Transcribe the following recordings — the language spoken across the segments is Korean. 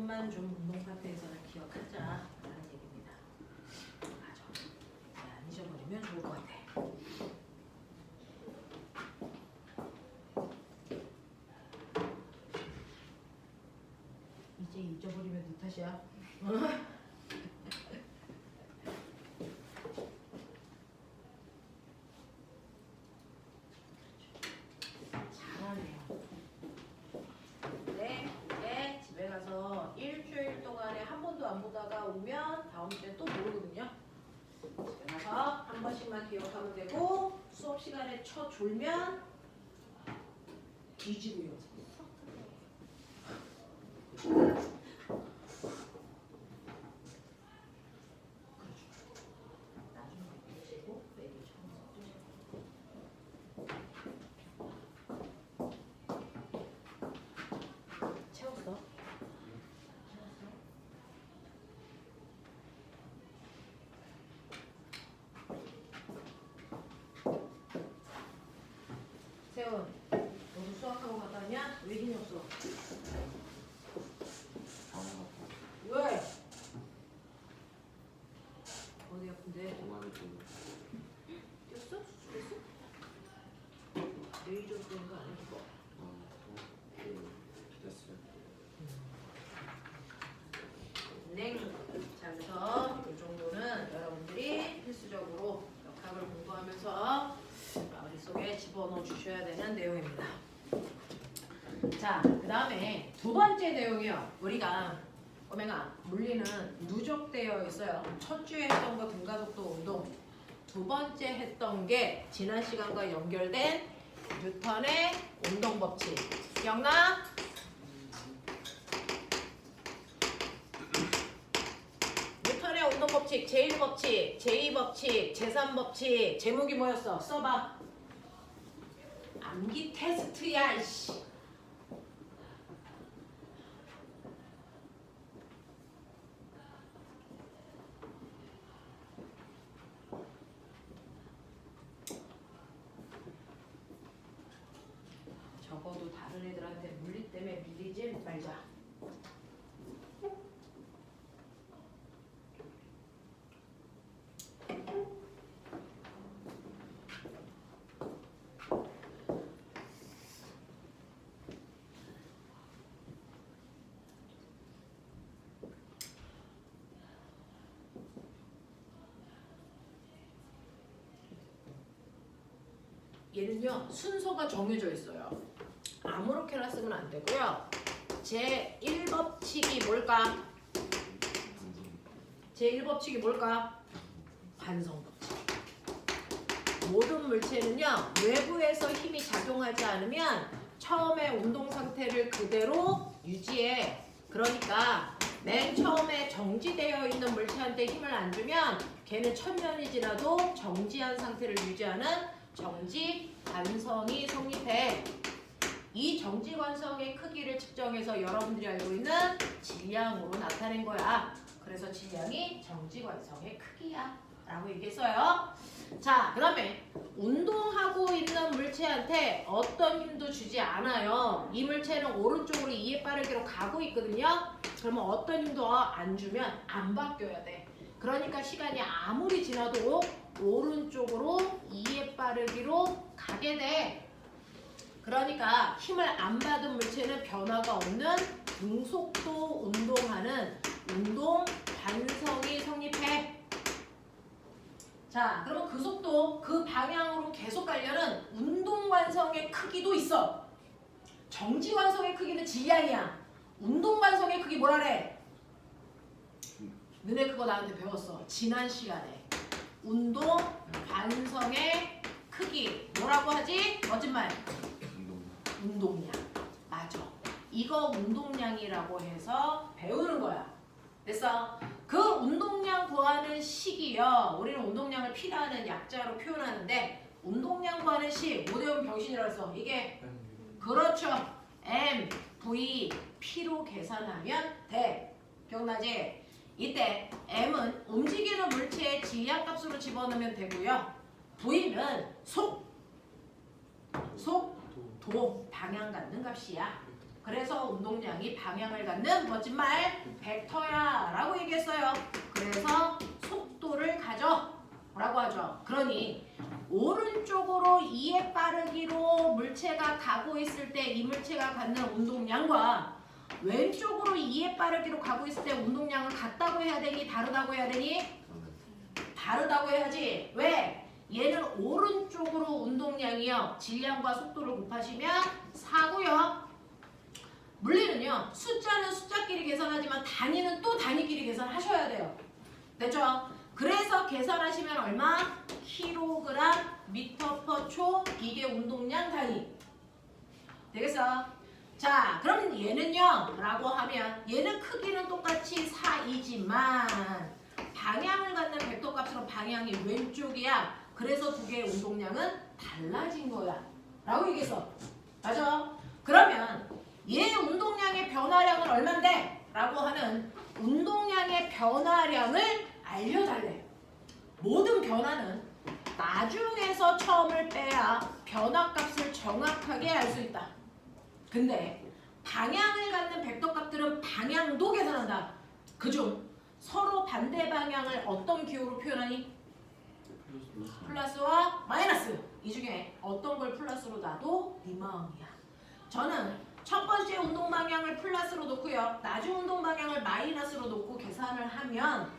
이것만 좀 운동 파트에서는 기억하자라는 얘기입니다. 맞아. 안 잊어버리면 좋을 것 같아. 이제 잊어버리면 네 탓이야. 잘하네요. 네, 이제 집에 가서 일주일 동안에 한 번도 안 보다가 오면 다음 주에 또 모르거든요. 집에 가서 한 번씩만 기억하면 되고 수업 시간에 쳐 졸면 뒤지고요. 채웠어? 세훈, 너도 수학하고 갔다 왔냐? 왜 힘이 없어? 왜? 어디 아픈데? 뛰었어? 수술했어? 레이저 때린 거 아니야 그거? 네. 자, 그래서 이 정도는 여러분들이 필수적으로 역학을 공부하면서 머릿속에 집어넣어 주셔야 되는 내용입니다. 자, 그 다음에 두 번째 내용이요. 우리가 물리는 누적되어 있어요. 첫 주에 했던 거 등가속도 운동, 두 번째 했던 게 지난 시간과 연결된 뉴턴의 운동 법칙. 기억나? 뉴턴의 운동 법칙, 제1법칙, 제2법칙, 제3법칙, 제목이 뭐였어? 써봐. 암기 테스트야, 이씨. 적어도 다른 애들한테 물리 때문에 밀리지 말자. 얘는요 순서가 정해져 있어요. 아무렇게나 쓰면 안 되고요. 제1법칙이 뭘까? 제1법칙이 뭘까? 반성법칙. 모든 물체는요 외부에서 힘이 작용하지 않으면 처음에 운동 상태를 그대로 유지해. 그러니까 맨 처음에 정지되어 있는 물체한테 힘을 안 주면 걔는 천년이 지나도 정지한 상태를 유지하는 정지 관성이 성립해. 이 정지 관성의 크기를 측정해서 여러분들이 알고 있는 질량으로 나타낸 거야. 그래서 질량이 정지 관성의 크기야 라고 얘기했어요. 자, 그 다음에 운동하고 있는 물체한테 어떤 힘도 주지 않아요. 이 물체는 오른쪽으로 2의 빠르기로 가고 있거든요. 그러면 어떤 힘도 안 주면 안 바뀌어야 돼. 그러니까 시간이 아무리 지나도 오른쪽으로 2의 빠르기로 가게 돼. 그러니까 힘을 안 받은 물체는 변화가 없는 등속도 운동하는 운동 관성이 성립해. 자, 그러면 그 속도, 그 방향으로 계속 가려는 운동 관성의 크기도 있어. 정지 관성의 크기는 질량이야. 운동 관성의 크기 뭐라 그래? 너네 그거 나한테 배웠어. 지난 시간에. 운동 관성의 크기 뭐라고 하지? 거짓말. 운동량. 맞아. 이거 운동량이라고 해서 배우는 거야. 됐어? 그 운동량 구하는 식이요. 우리는 운동량을 P라는 약자로 표현하는데 운동량 구하는 식, 못 외우면 병신이라고 했어. 이게 그렇죠. M, V, P로 계산하면 돼. 기억나지? 이때 M은 움직이는 물체의 질량값으로 집어넣으면 되고요. V는 속, 도, 방향 갖는 값이야. 그래서 운동량이 방향을 갖는 멋진 말 벡터야 라고 얘기했어요. 그래서 속도를 가져 라고 하죠. 그러니 오른쪽으로 2의 빠르기로 물체가 가고 있을 때 이 물체가 갖는 운동량과 왼쪽으로 2의 빠르기로 가고 있을 때 운동량은 같다고 해야 되니 다르다고 해야 되니? 다르다고 해야지. 왜? 얘는 오른쪽으로 운동량이요. 질량과 속도를 곱하시면 4고요. 물리는요. 숫자는 숫자끼리 계산하지만 단위는 또 단위끼리 계산하셔야 돼요. 됐죠? 그래서 계산하시면 얼마? 킬로그램 미터 퍼 초. 이게 운동량 단위. 되겠어? 자, 그럼 얘는요? 라고 하면 얘는 크기는 똑같이 4이지만 방향을 갖는 벡터 값으로 방향이 왼쪽이야. 그래서 두 개의 운동량은 달라진 거야. 라고 얘기했어. 맞아? 그러면 얘 운동량의 변화량은 얼만데? 라고 하는 운동량의 변화량을 알려달래. 모든 변화는 나중에서 처음을 빼야 변화값을 정확하게 알 수 있다. 근데 방향을 갖는 벡터 값들은 방향도 계산한다. 그중 서로 반대 방향을 어떤 기호로 표현하니? 플러스와 마이너스. 이 중에 어떤 걸 플러스로 놔도 네 마음이야. 저는 첫 번째 운동 방향을 플러스로 놓고요. 나중 운동 방향을 마이너스로 놓고 계산을 하면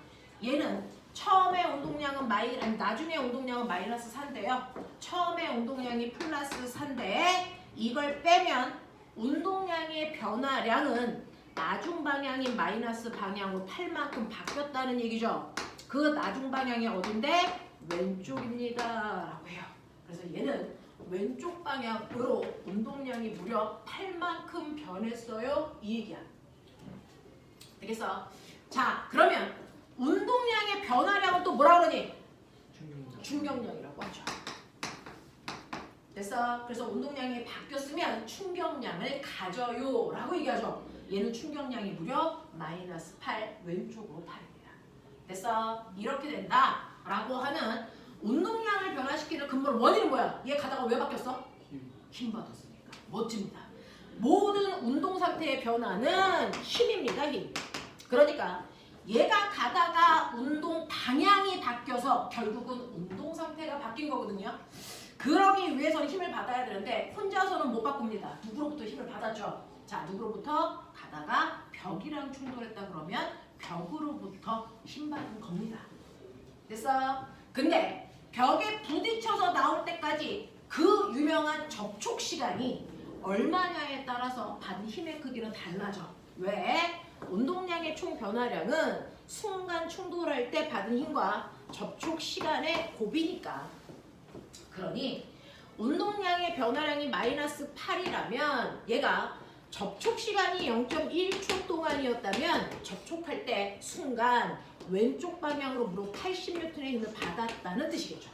얘는 처음에 운동량은 나중에 운동량은 마이너스 4인데요. 처음에 운동량이 플러스 4인데 이걸 빼면 운동량의 변화량은 나중 방향인 마이너스 방향으로 8만큼 바뀌었다는 얘기죠. 그 나중 방향이 어딘데? 왼쪽입니다. 라고 해요. 그래서 얘는 왼쪽 방향으로 운동량이 무려 8만큼 변했어요. 이 얘기야. 되겠어? 자, 그러면 운동량의 변화량은 또 뭐라 그러니? 충격량이라고 하죠. 됐어? 그래서 운동량이 바뀌었으면 충격량을 가져요 라고 얘기하죠. 얘는 충격량이 무려 마이너스 8, 왼쪽으로 8입니다. 됐어? 이렇게 된다 라고 하는 운동량을 변화시키는 근본 원인은 뭐야? 얘 가다가 왜 바뀌었어? 힘 받았으니까. 멋집니다. 모든 운동 상태의 변화는 힘입니다. 힘. 그러니까 얘가 가다가 운동 방향이 바뀌어서 결국은 운동 상태가 바뀐 거거든요. 그러기 위해서는 힘을 받아야 되는데 혼자서는 못 바꿉니다. 누구로부터 힘을 받았죠? 자, 누구로부터? 가다가 벽이랑 충돌했다 그러면 벽으로부터 힘 받은 겁니다. 됐어? 근데 벽에 부딪혀서 나올 때까지 그 유명한 접촉 시간이 얼마냐에 따라서 받은 힘의 크기는 달라져. 왜? 운동량의 총 변화량은 순간 충돌할 때 받은 힘과 접촉 시간의 곱이니까. 그러니 운동량의 변화량이 마이너스 8이라면 얘가 접촉 시간이 0.1초 동안이었다면 접촉할 때 순간 왼쪽 방향으로 무려 80N의 힘을 받았다는 뜻이겠죠.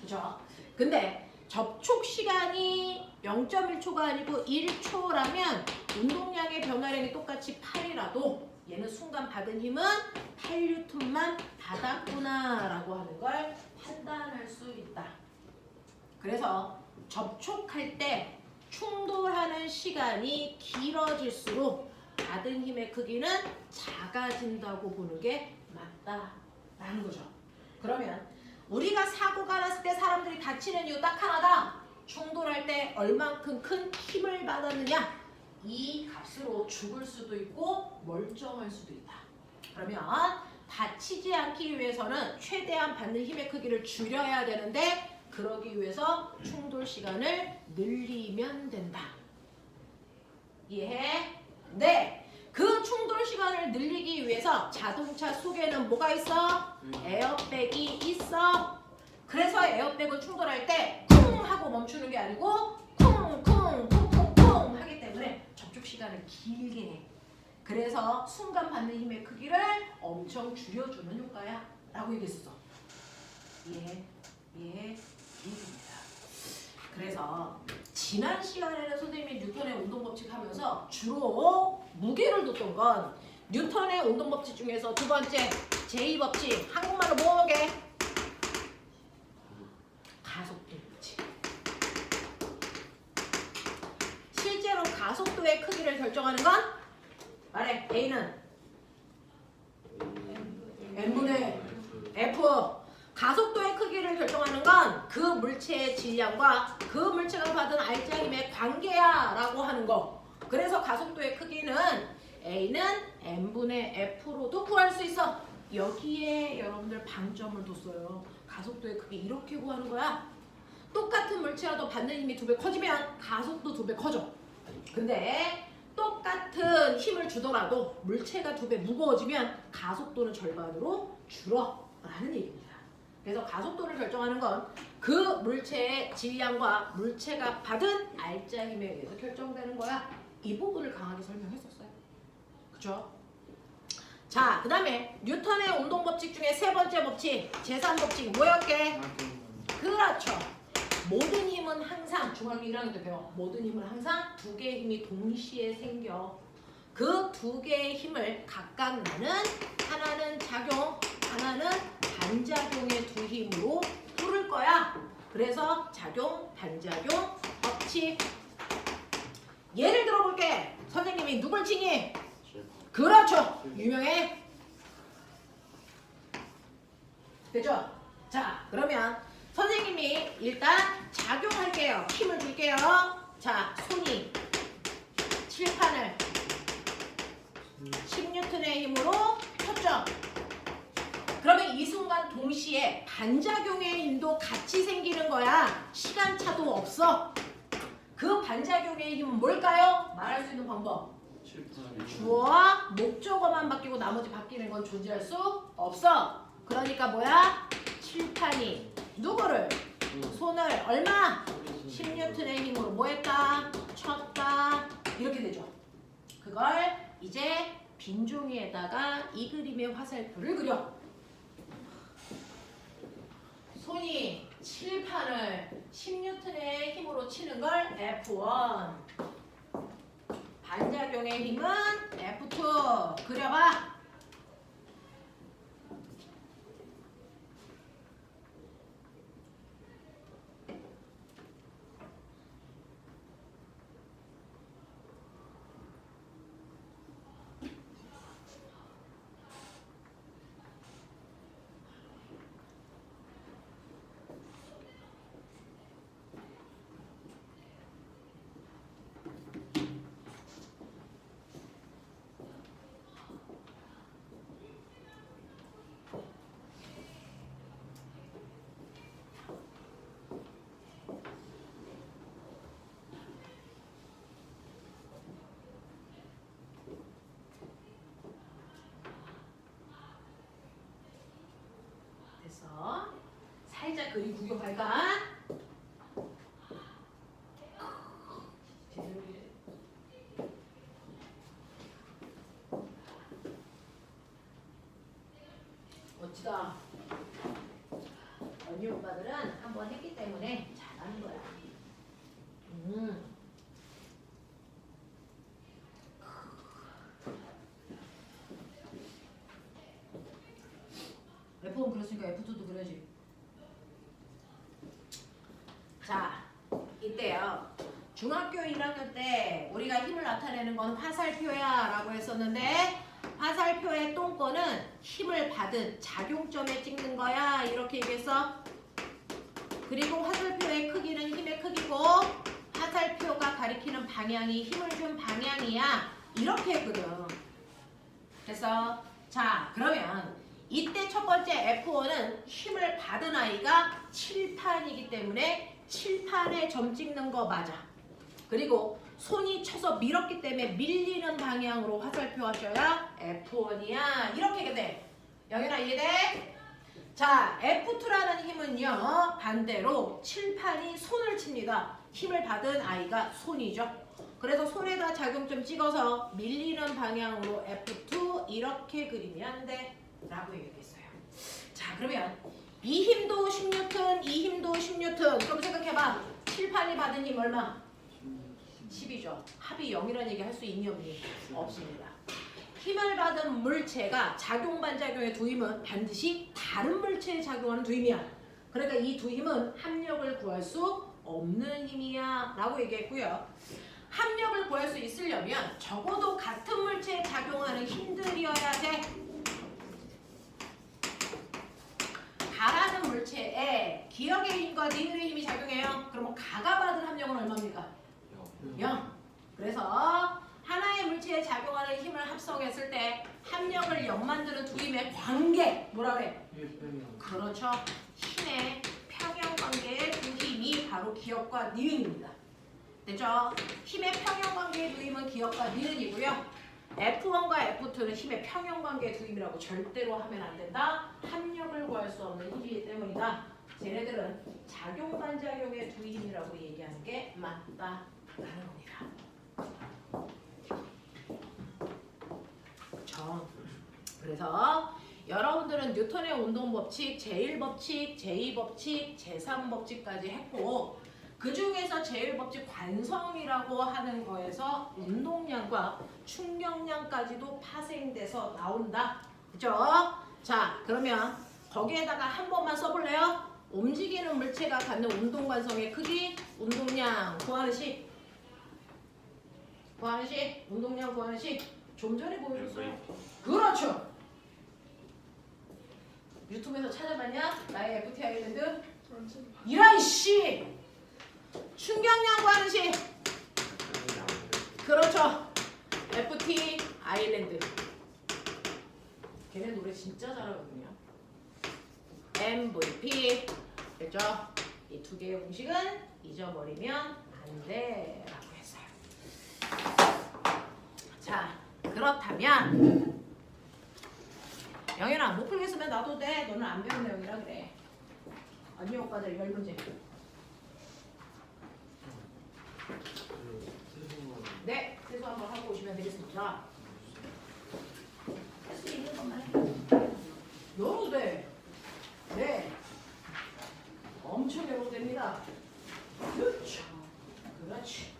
그죠? 근데 접촉 시간이 0.1초가 아니고 1초라면 운동량의 변화량이 똑같이 8이라도 얘는 순간 받은 힘은 8N만 받았구나 라고 하는 걸 판단할 수 있다. 그래서 접촉할 때 충돌하는 시간이 길어질수록 받은 힘의 크기는 작아진다고 보는 게 맞다라는 거죠. 그러면 우리가 사고가 났을 때 사람들이 다치는 이유 딱 하나다. 충돌할 때 얼만큼 큰 힘을 받았느냐. 이 값으로 죽을 수도 있고 멀쩡할 수도 있다. 그러면 다치지 않기 위해서는 최대한 받는 힘의 크기를 줄여야 되는데 그러기 위해서 충돌 시간을 늘리면 된다. 이해해? 네. 그 충돌 시간을 늘리기 위해서 자동차 속에는 뭐가 있어? 에어백이 있어. 그래서 에어백은 충돌할 때 쿵 하고 멈추는 게 아니고 쿵쿵 쿵쿵쿵 하기 때문에 접촉 시간을 길게 해. 그래서 순간 받는 힘의 크기를 엄청 줄여주는 효과야 라고 얘기했어. 이해해? 이해입니다. 그래서 지난 시간에는 선생님이 뉴턴의 운동법칙 하면서 주로 무게를 뒀던 건 뉴턴의 운동법칙 중에서 두 번째 제2법칙, 한국말로 뭐게? 가속도 법칙. 실제로 가속도의 크기를 결정하는 건 말해. A는 n분의 F. 가속도의 크기를 결정하는 건 그 물체의 질량과 그 물체가 받은 알짜 힘의 관계야 라고 하는 거. 그래서 가속도의 크기는 A는 n분의 F로도 구할 수 있어. 여기에 여러분들 방점을 뒀어요. 가속도의 크기 이렇게 구하는 거야. 똑같은 물체라도 받는 힘이 2배 커지면 가속도 2배 커져. 근데 똑같은 힘을 주더라도 물체가 2배 무거워지면 가속도는 절반으로 줄어 라는 얘기입니다. 그래서 가속도를 결정하는 건 그 물체의 질량과 물체가 받은 알짜 힘에 의해서 결정되는 거야. 이 부분을 강하게 설명했었어요. 그쵸? 자, 그 다음에 뉴턴의 운동법칙 중에 세 번째 법칙, 제3법칙이 뭐였게? 그렇죠. 모든 힘은 항상, 중학교 1학년 때 배워. 모든 힘은 항상 2개의 힘이 동시에 생겨. 그 2개의 힘을 각각 나는 하나는 작용, 하나는 반작용의 두 힘으로 풀을 거야. 그래서 작용, 반작용, 법칙. 예를 들어볼게. 선생님이 누굴 칭해? 그렇죠. 유명해. 되죠? 자, 그러면 선생님이 일단 작용할게요. 힘을 줄게요. 자, 손이 칠판을 10N의 힘으로 쳤죠. 그러면 이 순간 동시에 반작용의 힘도 같이 생기는 거야. 시간차도 없어. 그 반작용의 힘은 뭘까요? 말할 수 있는 방법. 주어와 목적어만 바뀌고 나머지 바뀌는 건 존재할 수 없어. 그러니까 뭐야? 칠판이 누구를? 손을 얼마? 10N의 힘으로 뭐 했다? 쳤다. 이렇게 되죠. 그걸 이제 빈 종이에다가 이 그림의 화살표를 그려. 손이 칠판을 10N의 힘으로 치는 걸 F1. 반작용의 힘은 F2. 그려봐. 됐어. 살짝 그림 구경할까? 멋지다. 언니 오빠들은 한번 했기 때문에 잘하는 거야. F1 그렸으니까 F2도 그려야지. 자, 이때요. 중학교 1학년 때 우리가 힘을 나타내는 건 화살표야 라고 했었는데 화살표의 똥꼬는 힘을 받은 작용점에 찍는 거야 이렇게 얘기했어. 그리고 화살표의 크기는 힘의 크기고 화살표가 가리키는 방향이 힘을 준 방향이야 이렇게 했거든. 됐어? 자, 그러면 이때 첫 번째 F1은 힘을 받은 아이가 칠판이기 때문에 칠판에 점 찍는 거 맞아. 그리고 손이 쳐서 밀었기 때문에 밀리는 방향으로 화살표 하셔야 F1이야. 이렇게 돼. 영현아 이해돼? 자, F2라는 힘은요. 반대로 칠판이 손을 칩니다. 힘을 받은 아이가 손이죠. 그래서 손에다 작용점 찍어서 밀리는 방향으로 F2 이렇게 그리면 돼. 라고 얘기했어요. 자, 그러면 이 힘도 10N, 이 힘도 10N. 그럼 생각해봐. 칠판이 받은 힘 얼마? 10이죠. 합이 0이라는 얘기 할 수 있니 없니? 없습니다. 힘을 받은 물체가 작용 반작용의 두 힘은 반드시 다른 물체에 작용하는 두 힘이야. 그러니까 이 두 힘은 합력을 구할 수 없는 힘이야 라고 얘기했고요. 합력을 구할 수 있으려면 적어도 같은 물체에 작용하는 힘들이어야 돼. 가라는 물체에 기역의 힘과 니은의 힘이 작용해요. 그러면 가가 받은 합력은 얼마입니까? 0. 그래서 하나의 물체에 작용하는 힘을 합성했을 때 합력을 0 만드는 두 힘의 관계 뭐라 그래? 그렇죠. 힘의 평형관계의 두 힘이 바로 기역과 니은입니다. 됐죠? 힘의 평형관계의 두 힘은 기역과 니은이고요. F1과 F2는 힘의 평형관계의 두 힘이라고 절대로 하면 안 된다. 합력을 구할 수 없는 힘이기 때문이다. 쟤네들은 작용반작용의 두 힘이라고 얘기하는 게 맞다라는 겁니다. 그렇죠. 그래서 여러분들은 뉴턴의 운동법칙, 제1법칙, 제2법칙, 제3법칙까지 했고 그 중에서 제1법칙 관성이라고 하는 거에서 운동량과 충격량까지도 파생돼서 나온다. 그죠? 자, 그러면 거기에다가 한 번만 써볼래요? 움직이는 물체가 갖는 운동관성의 크기, 운동량 구하는 식. 구하는 식, 운동량 구하는 식. 좀 전에 보여줬어요. 그렇죠. 유튜브에서 찾아봤냐? 나의 FT 아일랜드? 이런 씨! 충격량 구하는 식! 그렇죠. FT 아일랜드. 걔네 노래 진짜 잘하거든요. MVP. 됐죠? 이 두 개의 공식은 잊어버리면 안 돼. 라고 했어요. 자, 그렇다면 영현아, 못 풀겠으면 놔도 돼. 너는 안 배운 내용이라 그래. 언니 오빠들 10문제. 네, 세수 한번 하고 오시면 되겠습니다. 할 수 있는 것만 해. 열어도 돼. 네. 엄청 열어도 됩니다. 그렇죠. 그렇지.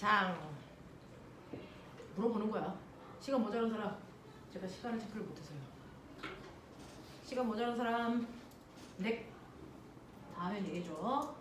장 물어보는 거야. 시간 모자란 사람. 제가 시간을 체크를 못해서요. 시간 모자란 사람. 네. 다음에 얘기해줘.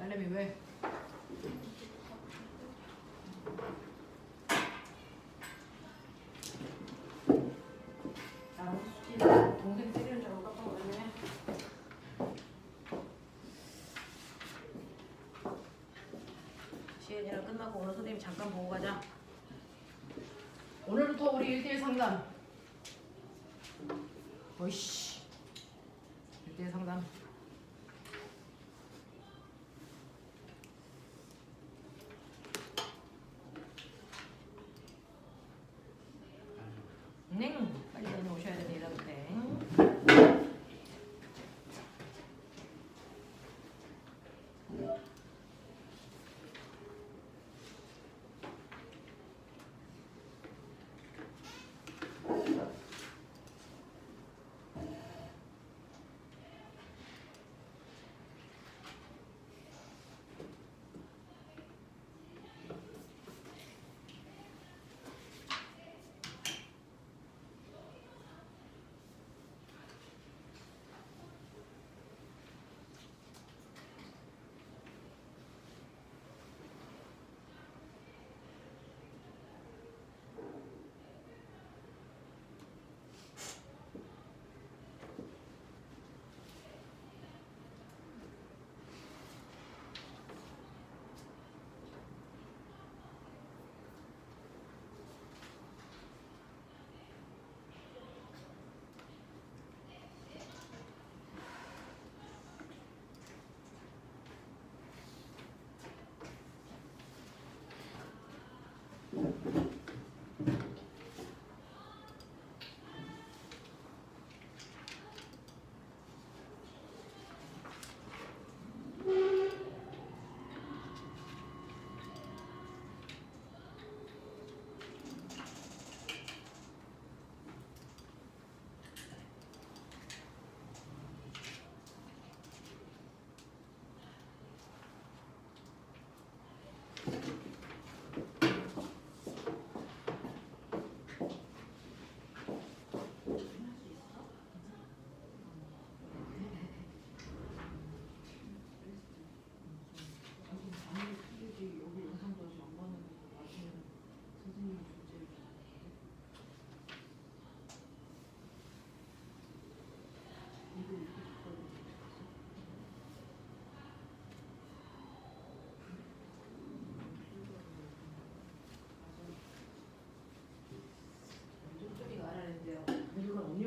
딸내미 왜? 나랑 수지 동생 때리는 줄 알고 깜짝 놀랐네. 시연이랑 끝나고 오늘 선생님 잠깐 보고 가자. 오늘부터 우리 1대1 상담. 어이씨. 1대1 상담. 빨리 다녀오셔야 됩니다. 그때.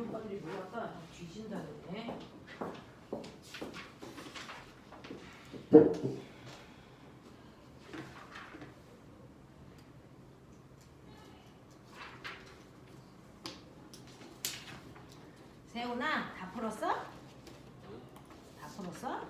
오빠들이 몰랐다. 뒤진다네. 세훈아 다 풀었어? 다 풀었어?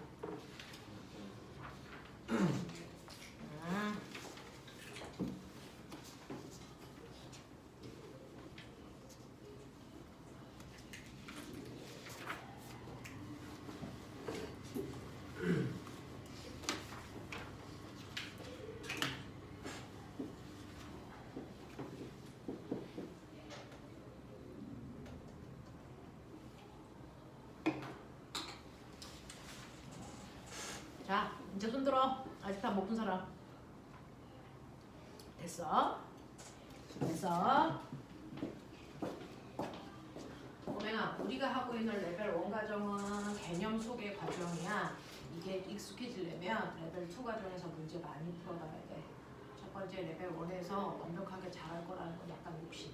자, 이제 손 들어. 아직 다 못 푼 사람. 됐어? 됐어? 꼬맹아, 우리가 하고 있는 레벨 1 과정은 개념 소개 과정이야. 이게 익숙해지려면 레벨 2 과정에서 문제 많이 풀어놔야 돼. 첫 번째 레벨 1에서 완벽하게 잘할 거라는 건 약간 욕심.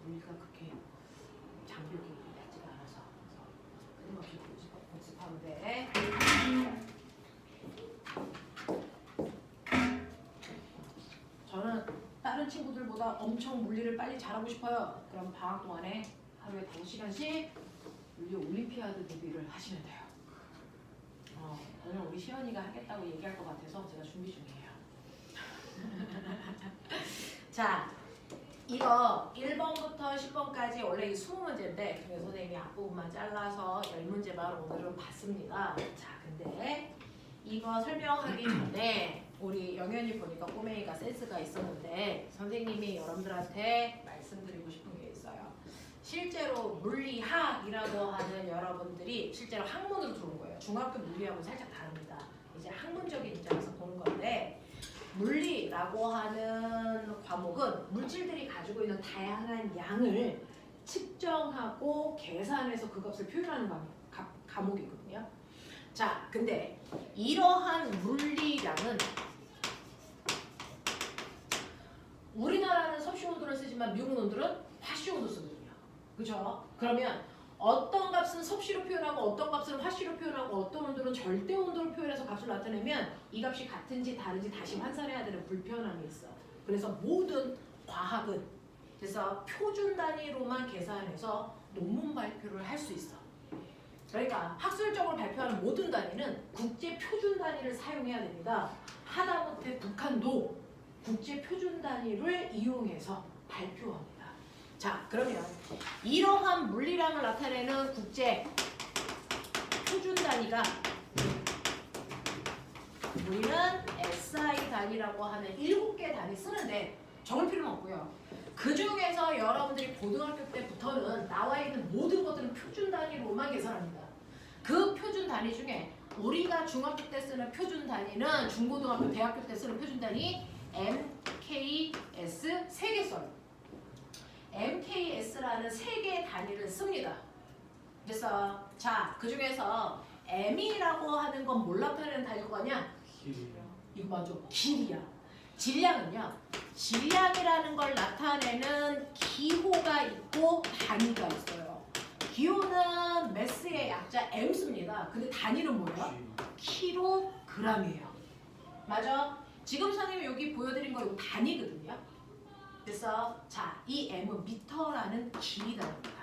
우리가 그렇게 장벽이 낮지가 않아서. 그래서 끊임없이 복습하면 돼. 저는 다른 친구들보다 엄청 물리를 빨리 잘하고 싶어요. 그럼 방학 동안에 하루에 5시간씩 물리 올림피아드 대비를 하시면 돼요. 오늘 우리 시연이가 하겠다고 얘기할 것 같아서 제가 준비 중이에요. 자, 이거 1번부터 10번까지 원래 이 20문제인데 그래서 선생님이 앞부분만 잘라서 10문제만 오늘은 봤습니다. 자, 근데 이거 설명하기 전에 우리 영현이 보니까 꼬맹이가 센스가 있었는데 선생님이 여러분들한테 말씀드리고 싶은 게 있어요. 실제로 물리학이라고 하는 여러분들이 실제로 학문으로 들어온 거예요. 중학교 물리하고는 살짝 다릅니다. 이제 학문적인 입장에서 보는 건데 물리라고 하는 과목은 물질들이 가지고 있는 다양한 양을 측정하고 계산해서 그 값을 표현하는 과목이거든요. 자, 근데 이러한 물리량은 우리나라는 섭씨 온도를 쓰지만 미국 놈들은 화씨 온도 쓰거든요. 그죠? 그러면 어떤 값은 섭씨로 표현하고 어떤 값은 화씨로 표현하고 어떤 온도는 절대 온도로 표현해서 값을 나타내면 이 값이 같은지 다른지 다시 환산해야 되는 불편함이 있어. 그래서 모든 과학은 그래서 표준 단위로만 계산해서 논문 발표를 할 수 있어. 그러니까 학술적으로 발표하는 모든 단위는 국제 표준 단위를 사용해야 됩니다. 하다못해 북한도 국제 표준 단위를 이용해서 발표합니다. 자, 그러면 이러한 물리량을 나타내는 국제 표준 단위가 우리는 SI 단위라고 하는 7개 단위 쓰는데 적을 필요는 없고요. 그 중에서 여러분들이 고등학교 때부터는 나와 있는 모든 것들은 표준 단위로만 계산합니다. 그 표준 단위 중에 우리가 중학교 때 쓰는 표준 단위는 중고등학교, 대학교 때 쓰는 표준 단위 MKS 3개 써요. MKS라는 3개의 단위를 씁니다. 그래서 자, 그 중에서 M이라고 하는 건 뭘 나타내는 단위일 거냐? 이거 맞아. 길이야. 질량은요. 질량이라는 걸 나타내는 기호가 있고 단위가 있어요. 기호는 매스의 약자 M 씁니다. 근데 단위는 뭐예요? 킬로그램이에요. 맞아? 지금 선생님이 여기 보여드린 거 이거 단위거든요. 그래서 자, 이 M은 미터라는 길이 단위입니다.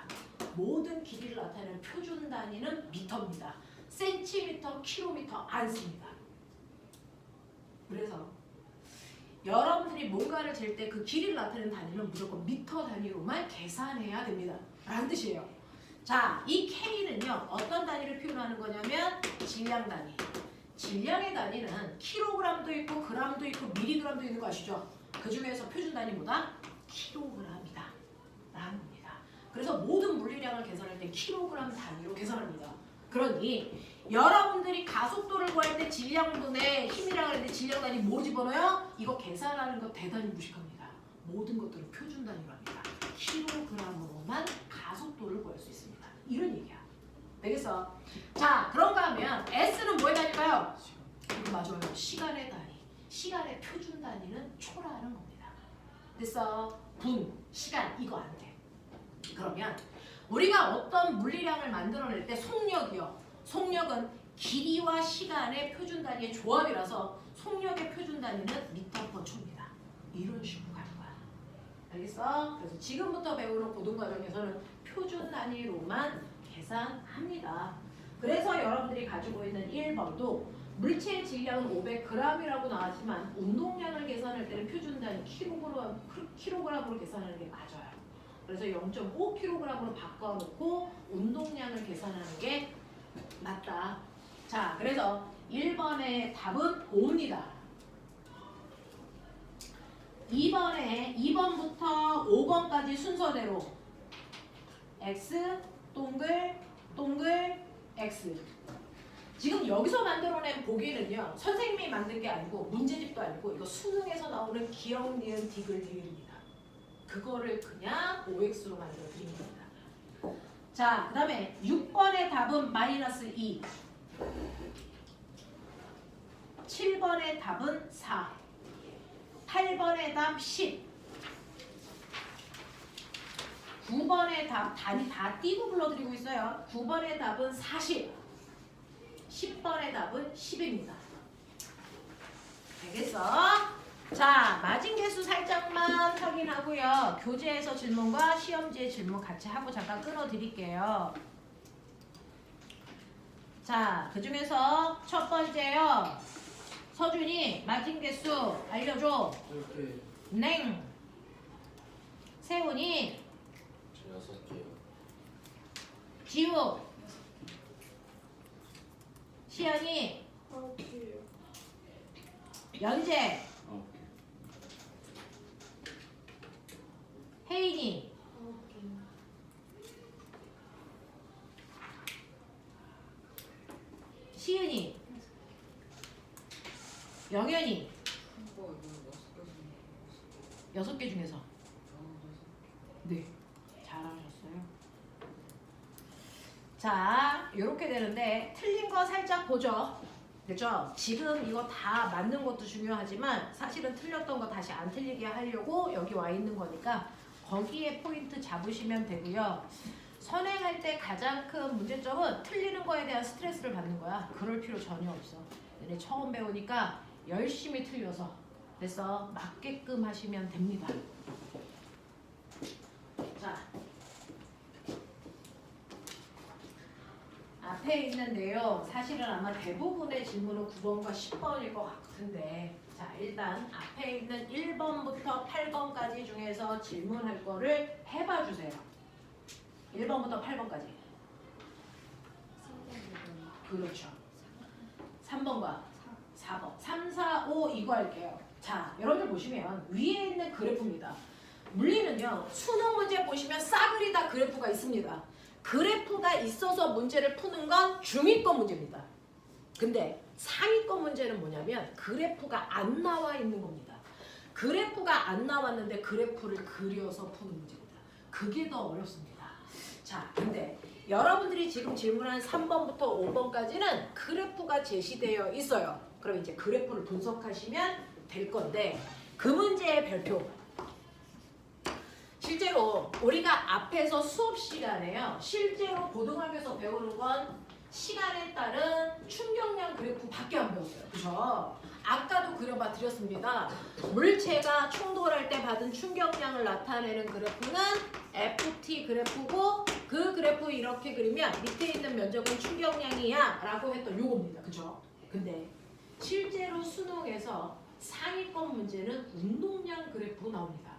모든 길이를 나타내는 표준 단위는 미터입니다. 센티미터, 킬로미터 안 씁니다. 그래서 여러분들이 뭔가를 잴 때 그 길이를 나타내는 단위는 무조건 미터 단위로만 계산해야 됩니다. 라는 뜻이에요. 자, 이 K는요. 어떤 단위를 표현하는 거냐면 질량 단위. 질량의 단위는 킬로그램도 있고 그램도 있고 밀리그램도 있는 거 아시죠? 그 중에서 표준 단위 뭐다? 킬로그램이다. 라는 겁니다. 그래서 모든 물리량을 계산할 때 킬로그램 단위로 계산합니다. 그러니 여러분들이 가속도를 구할 때 질량분의 힘이라고 하는데 질량 단위 뭐 집어넣어요? 이거 계산하는 거 대단히 무식합니다. 모든 것들은 표준 단위로 합니다. 킬로그램으로만 가속도를 구할 수 있습니다. 이런 얘기야. 되겠어? 자, 그런가 하면 S는 뭐의 단위일까요? 이거 맞아요. 시간의 단위. 시간의 표준 단위는 초라는 겁니다. 됐어? 분, 시간 이거 안 돼. 그러면 우리가 어떤 물리량을 만들어낼 때 속력이요. 속력은 길이와 시간의 표준 단위의 조합이라서 속력의 표준 단위는 미터 퍼 초입니다. 이런 식으로 가는 거야. 알겠어? 그래서 지금부터 배우는 고등과정에서는 표준 단위로만 계산 계산합니다. 그래서 여러분들이 가지고 있는 1번도 물체의 질량은 500g이라고 나왔지만 운동량을 계산할 때는 표준 단위 킬로그램으로 계산하는 게 맞아요. 그래서 0.5kg으로 바꿔놓고 운동량을 계산하는 게 맞다. 자, 그래서 1번의 답은 5입니다. 2번부터 5번까지 순서대로 X 동글 동글 X. 지금 여기서 만들어낸 보기는요, 선생님이 만든 게 아니고 문제집도 아니고 이거 수능에서 나오는 기억, 니은, 디귿, 리을입니다. 그거를 그냥 OX로 만들어 드린 겁니다. 자, 그 다음에 6번의 답은 -2, 7번의 답은 4, 8번의 답 10, 9번의 답 단위 다 띄고 불러드리고 있어요. 9번의 답은 40, 10번의 답은 10입니다. 알겠어? 자, 마진 개수 살짝만 확인하고요. 교재에서 질문과 시험지의 질문 같이 하고 잠깐 끊어드릴게요. 자, 그 중에서 첫 번째요. 서준이 마진 개수 알려줘. 이렇게 냉. 세훈이. 6개요. 지우. 시연이. 연재. 혜인이. 시은이. 영현이. 6개 중에서. 네, 잘하셨어요. 자, 이렇게 되는데 틀린 거 살짝 보죠. 그죠? 지금 이거 다 맞는 것도 중요하지만 사실은 틀렸던 거 다시 안 틀리게 하려고 여기 와 있는 거니까 거기에 포인트 잡으시면 되고요. 선행할 때 가장 큰 문제점은 틀리는 거에 대한 스트레스를 받는 거야. 그럴 필요 전혀 없어. 얘네 처음 배우니까 열심히 틀려서 그래서 맞게끔 하시면 됩니다. 자, 앞에 있는 내용 사실은 아마 대부분의 질문은 9번과 10번일 것 같은데, 자, 일단 앞에 있는 1번부터 8번까지 중에서 질문할 거를 해봐 주세요. 1번부터 8번까지. 그렇죠. 3번과 4번. 3, 4, 5 이거 할게요. 자, 여러분들 보시면 위에 있는 그래프입니다. 물리는요, 수능 문제 보시면 싸그리 다 그래프가 있습니다. 그래프가 있어서 문제를 푸는 건 중위권 문제입니다. 근데 상위권 문제는 뭐냐면 그래프가 안 나와 있는 겁니다. 그래프가 안 나왔는데 그래프를 그려서 푸는 문제입니다. 그게 더 어렵습니다. 자, 근데 여러분들이 지금 질문한 3번부터 5번까지는 그래프가 제시되어 있어요. 그럼 이제 그래프를 분석하시면 될 건데, 그 문제의 별표. 실제로 우리가 앞에서 수업 시간에요, 실제로 고등학교에서 배우는 건 시간에 따른 충격량 그래프밖에 안 배웠어요. 그죠? 아까도 그려봐 드렸습니다. 물체가 충돌할 때 받은 충격량을 나타내는 그래프는 FT 그래프고, 그 그래프 이렇게 그리면 밑에 있는 면적은 충격량이야 라고 했던 요겁니다. 그죠? 근데 실제로 수능에서 상위권 문제는 운동량 그래프로 나옵니다.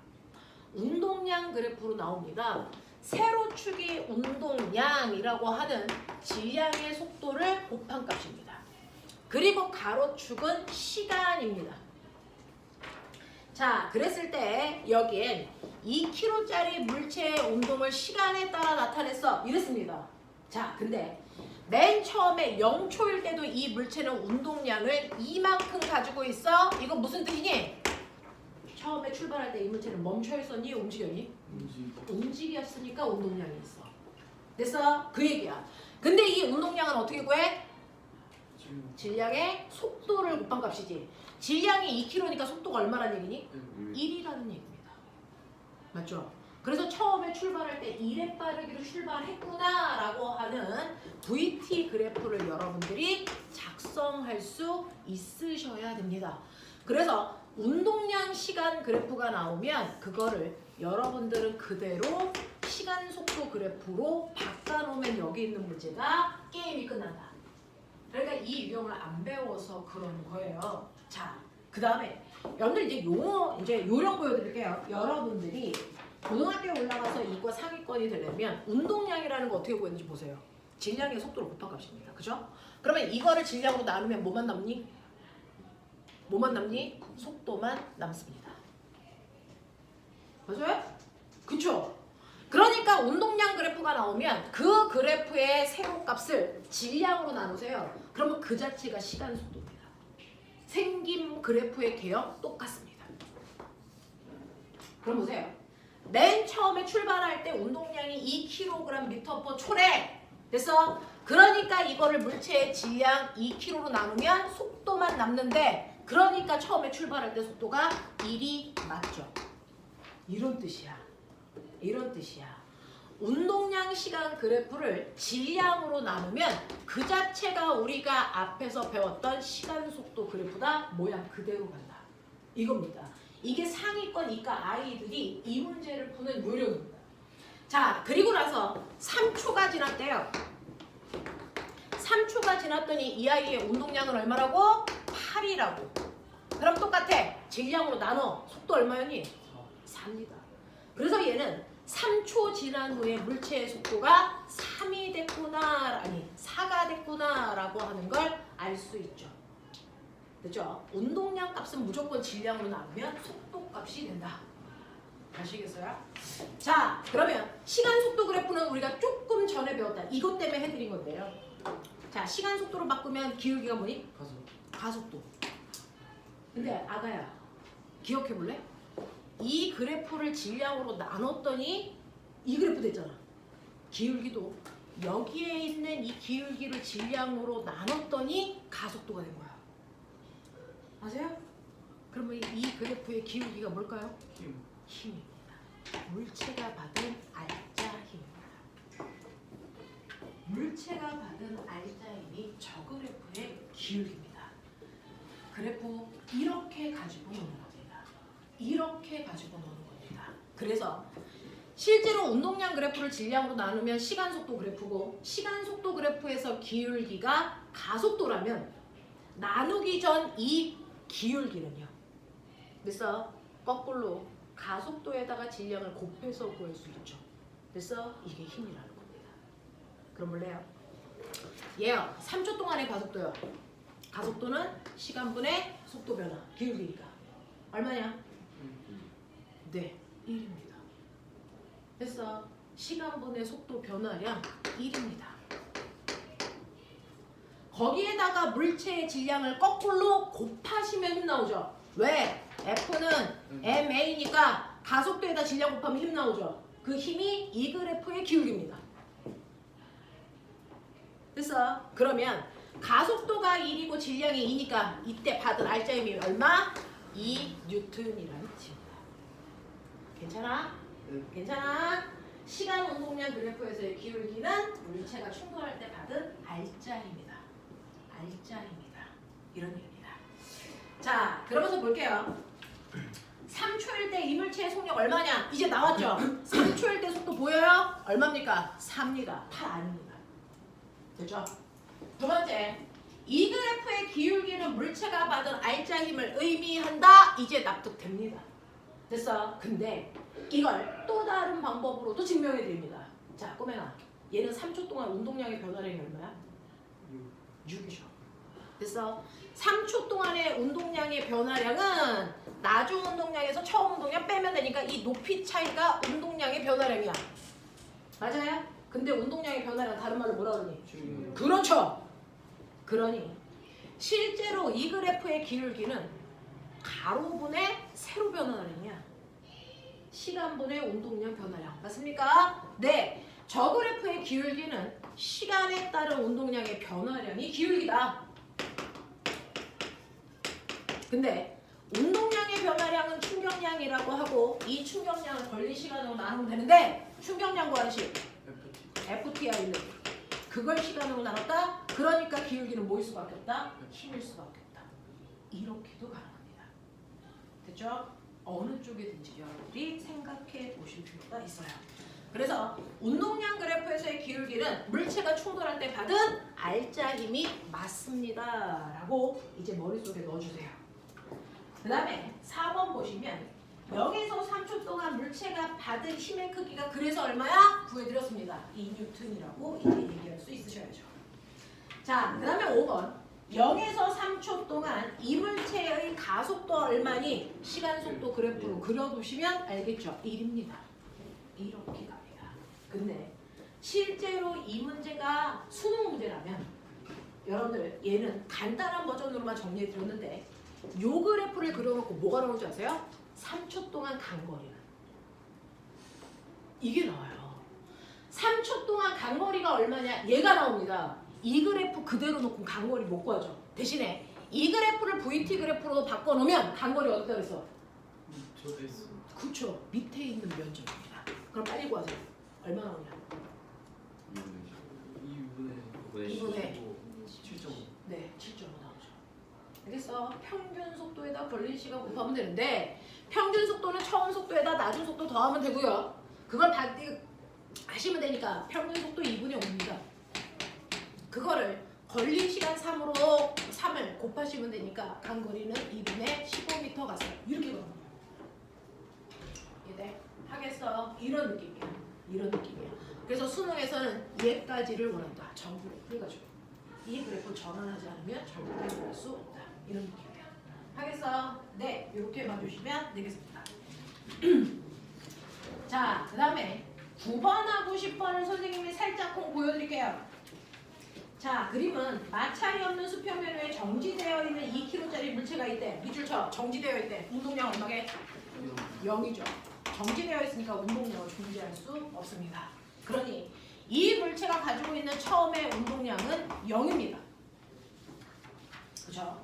운동량 그래프로 나옵니다. 세로축이 운동량이라고 하는 질량의 속도를 곱한 값입니다. 그리고 가로축은 시간입니다. 자, 그랬을 때 여기엔 2kg짜리 물체의 운동을 시간에 따라 나타냈어. 이랬습니다. 자, 근데 맨 처음에 0초일 때도 이 물체는 운동량을 이만큼 가지고 있어. 이거 무슨 뜻이니? 처음에 출발할 때 이 물체는 멈춰 있었니? 움직였니? 움직였으니까 운동량이 있어. 됐어? 그 얘기야. 근데 이 운동량은 어떻게 구해? 질량의 속도를 곱한 값이지. 질량이 2kg니까 속도가 얼마라는 얘기니? 1이라는 얘기입니다. 맞죠? 그래서 처음에 출발할 때 1의 빠르기로 출발했구나 라고 하는 VT 그래프를 여러분들이 작성할 수 있으셔야 됩니다. 그래서 운동량 시간 그래프가 나오면 그거를 여러분들은 그대로 시간 속도 그래프로 바꿔놓으면 여기 있는 문제가 게임이 끝난다. 그러니까 이 유형을 안 배워서 그러는 거예요. 자, 그 다음에 여러분들 이제 용어 이제 요령 보여드릴게요. 여러분들이 고등학교에 올라가서 이과 상위권이 되려면 운동량이라는 거 어떻게 구했는지 보세요. 질량의 속도를 곱한 값입니다. 그죠? 그러면 이거를 질량으로 나누면 뭐만 남니? 뭐만 남니? 속도만 남습니다. 맞아요? 그쵸? 그러니까 운동량 그래프가 나오면 그 그래프의 세로값을 질량으로 나누세요. 그러면 그 자체가 시간 속도입니다. 생김 그래프의 개형 똑같습니다. 그럼 보세요. 맨 처음에 출발할 때 운동량이 2kg/m/초래. 됐어? 그러니까 이거를 물체의 질량 2kg로 나누면 속도만 남는데 그러니까 처음에 출발할 때 속도가 1이 맞죠. 이런 뜻이야. 이런 뜻이야. 운동량 시간 그래프를 질량으로 나누면 그 자체가 우리가 앞에서 배웠던 시간 속도 그래프다 모양 그대로 간다. 이겁니다. 이게 상위권 이과 아이들이 이 문제를 푸는 요령입니다. 자, 그리고 나서 3초가 지났대요. 3초가 지났더니 이 아이의 운동량은 얼마라고? 8이라고. 그럼 똑같아. 질량으로 나눠. 속도 얼마였니? 4입니다. 그래서 얘는 3초 지난 후에 물체의 속도가 3이 됐구나, 아니 4가 됐구나 라고 하는 걸 알 수 있죠. 그렇죠? 운동량 값은 무조건 질량으로 나누면 속도 값이 된다. 아시겠어요? 자, 그러면 시간 속도 그래프는 우리가 조금 전에 배웠다. 이것 때문에 해드린 건데요. 자, 시간 속도로 바꾸면 기울기가 뭐니? 가속도. 근데 아가야, 기억해 볼래? 이 그래프를 질량으로 나눴더니 이 그래프 됐잖아. 기울기도 여기에 있는 이 기울기를 질량으로 나눴더니 가속도가 된 거야. 맞아요? 그러면 이 그래프의 기울기가 뭘까요? 힘입니다. 물체가 받은 알짜 힘입니다. 물체가 받은 알짜 힘이 저 그래프의 기울기입니다. 그래프 이렇게 가지고 노는 겁니다. 이렇게 가지고 노는 겁니다. 그래서 실제로 운동량 그래프를 질량으로 나누면 시간 속도 그래프고 시간 속도 그래프에서 기울기가 가속도라면 나누기 전 이 기울기는요. 그래서 거꾸로 가속도에다가 질량을 곱해서 구할 수 있죠. 그래서 이게 힘이라는 겁니다. 그럼 볼래요? 얘요. 3초 동안의 가속도요. 가속도는 시간분의 속도 변화, 기울기니까. 얼마냐? 네, 1입니다. 그래서 시간분의 속도 변화량 1입니다. 거기에다가 물체의 질량을 거꾸로 곱하시면 힘 나오죠. 왜? F는 ma니까 가속도에다 질량 곱하면 힘 나오죠. 그 힘이 이 그래프의 기울기입니다. 그래서 그러면 가속도가 1이고 질량이 2니까 이때 받은 알짜 힘이 얼마? 2뉴턴이라는 뜻입니다. 괜찮아? 괜찮아? 시간 운동량 그래프에서의 기울기는 물체가 충돌할 때 받은 알짜 힘이다. 알짜 힘이다. 이런 얘기입니다. 자, 그러면서 볼게요. 3초일 때 이물체의 속력 얼마냐? 이제 나왔죠? 3초일 때 속도 보여요? 얼마입니까? 3입니다. 8 아닙니다. 됐죠? 두 번째, 이 그래프의 기울기는 물체가 받은 알짜 힘을 의미한다. 이제 납득됩니다. 됐어? 근데 이걸 또 다른 방법으로도 증명해 드립니다. 자, 꼬맹아. 얘는 3초 동안 운동량의 변화량이 얼마야? 6이죠. 됐어? 3초 동안의 운동량의 변화량은 나중 운동량에서 처음 운동량 빼면 되니까 이 높이 차이가 운동량의 변화량이야. 맞아요? 근데 운동량의 변화량 다른 말로 뭐라 그러니? 그렇죠. 그러니 실제로 이 그래프의 기울기는 가로분의 세로 변화량이야. 시간분의 운동량 변화량. 맞습니까? 네. 저 그래프의 기울기는 시간에 따른 운동량의 변화량이 기울기다. 근데 운동량의 변화량은 충격량이라고 하고 이 충격량을 걸린 시간으로 나누면 되는데 충격량 구하는 식 FT야 1. 그걸 시간으로 나눴다? 그러니까 기울기는 뭐일 수밖에 없다? 힘일 수밖에 없다. 이렇게도 가능합니다. 됐죠? 어느 쪽이든지 여러분들이 생각해 보실 필요가 있어요. 그래서 운동량 그래프에서의 기울기는 물체가 충돌할 때 받은 알짜 힘이 맞습니다. 라고 이제 머릿속에 넣어주세요. 그 다음에 4번 보시면 0에서 3초 동안 물체가 받은 힘의 크기가 그래서 얼마야? 구해드렸습니다. 2뉴턴이라고 이제 얘기할 수 있으셔야죠. 자, 그 다음에 5번 0에서 3초 동안 이물체의 가속도 얼마니? 시간속도 그래프로 그려두시면 알겠죠? 1입니다. 이렇게 갑니다. 근데 실제로 이 문제가 수능 문제라면 여러분들 얘는 간단한 버전으로만 정리해드렸는데 요 그래프를 그려놓고 뭐가 나오는지 아세요? 3초 동안 간 거리는 이게 나와요. 3초 동안 간 거리가 얼마냐? 얘가 나옵니다. 이 그래프 그대로 놓고 간거리 못 구하죠. 대신에 이 그래프를 VT 그래프로 바꿔놓으면 간거리 어디다 그랬어? 저도 있어. 그렇죠. 밑에 있는 면적입니다. 그럼 빨리 구하세요. 얼마 나오냐? 2분의 7.5. 네, 7.5 나오죠. 그래서 평균 속도에다 걸린 시간 곱하면 되는데 평균 속도는 처음 속도에다 낮은 속도 더하면 되고요. 그걸 하시면 되니까 평균 속도 2분의 5입니다. 그거를 걸린 시간 3을 곱하시면 되니까 간거리는 2분의 15m 갔어요. 이렇게 가는 거예요. 이해 하겠어? 이런 느낌이야. 이런 느낌이야. 그래서 수능에서는 얘까지를 원한다. 전부를 해가지고 이 그래프 전환하지 않으면 절대 해볼 수 없다. 이런 느낌이야. 하겠어? 네, 이렇게 봐주시면 되겠습니다. 자, 그 다음에 9번하고 10번을 선생님이 살짝 보여드릴게요. 자, 그림은 마찰이 없는 수평면 위에 정지되어 있는 2kg짜리 물체가 있대. 밑줄 쳐. 정지되어 있대. 운동량 얼마게? 0이죠. 정지되어 있으니까 운동량을 존재할 수 없습니다. 그러니 이 물체가 가지고 있는 처음의 운동량은 0입니다. 그렇죠?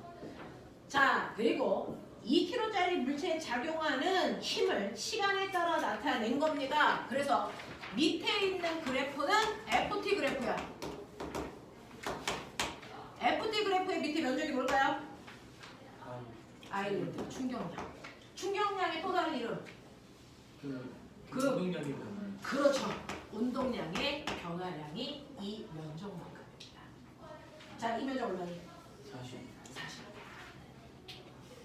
자, 그리고 2kg짜리 물체에 작용하는 힘을 시간에 따라 나타낸 겁니다. 그래서 밑에 있는 그래프는 FT 그래프야. FT 그래프의 밑에 면적이 뭘까요? 아일랜드, 충격량. 충격량의 또 다른 이름. 운동량이 변화요. 그렇죠. 운동량의 변화량이 이 면적만큼입니다. 자, 이 면적 얼마니? 40.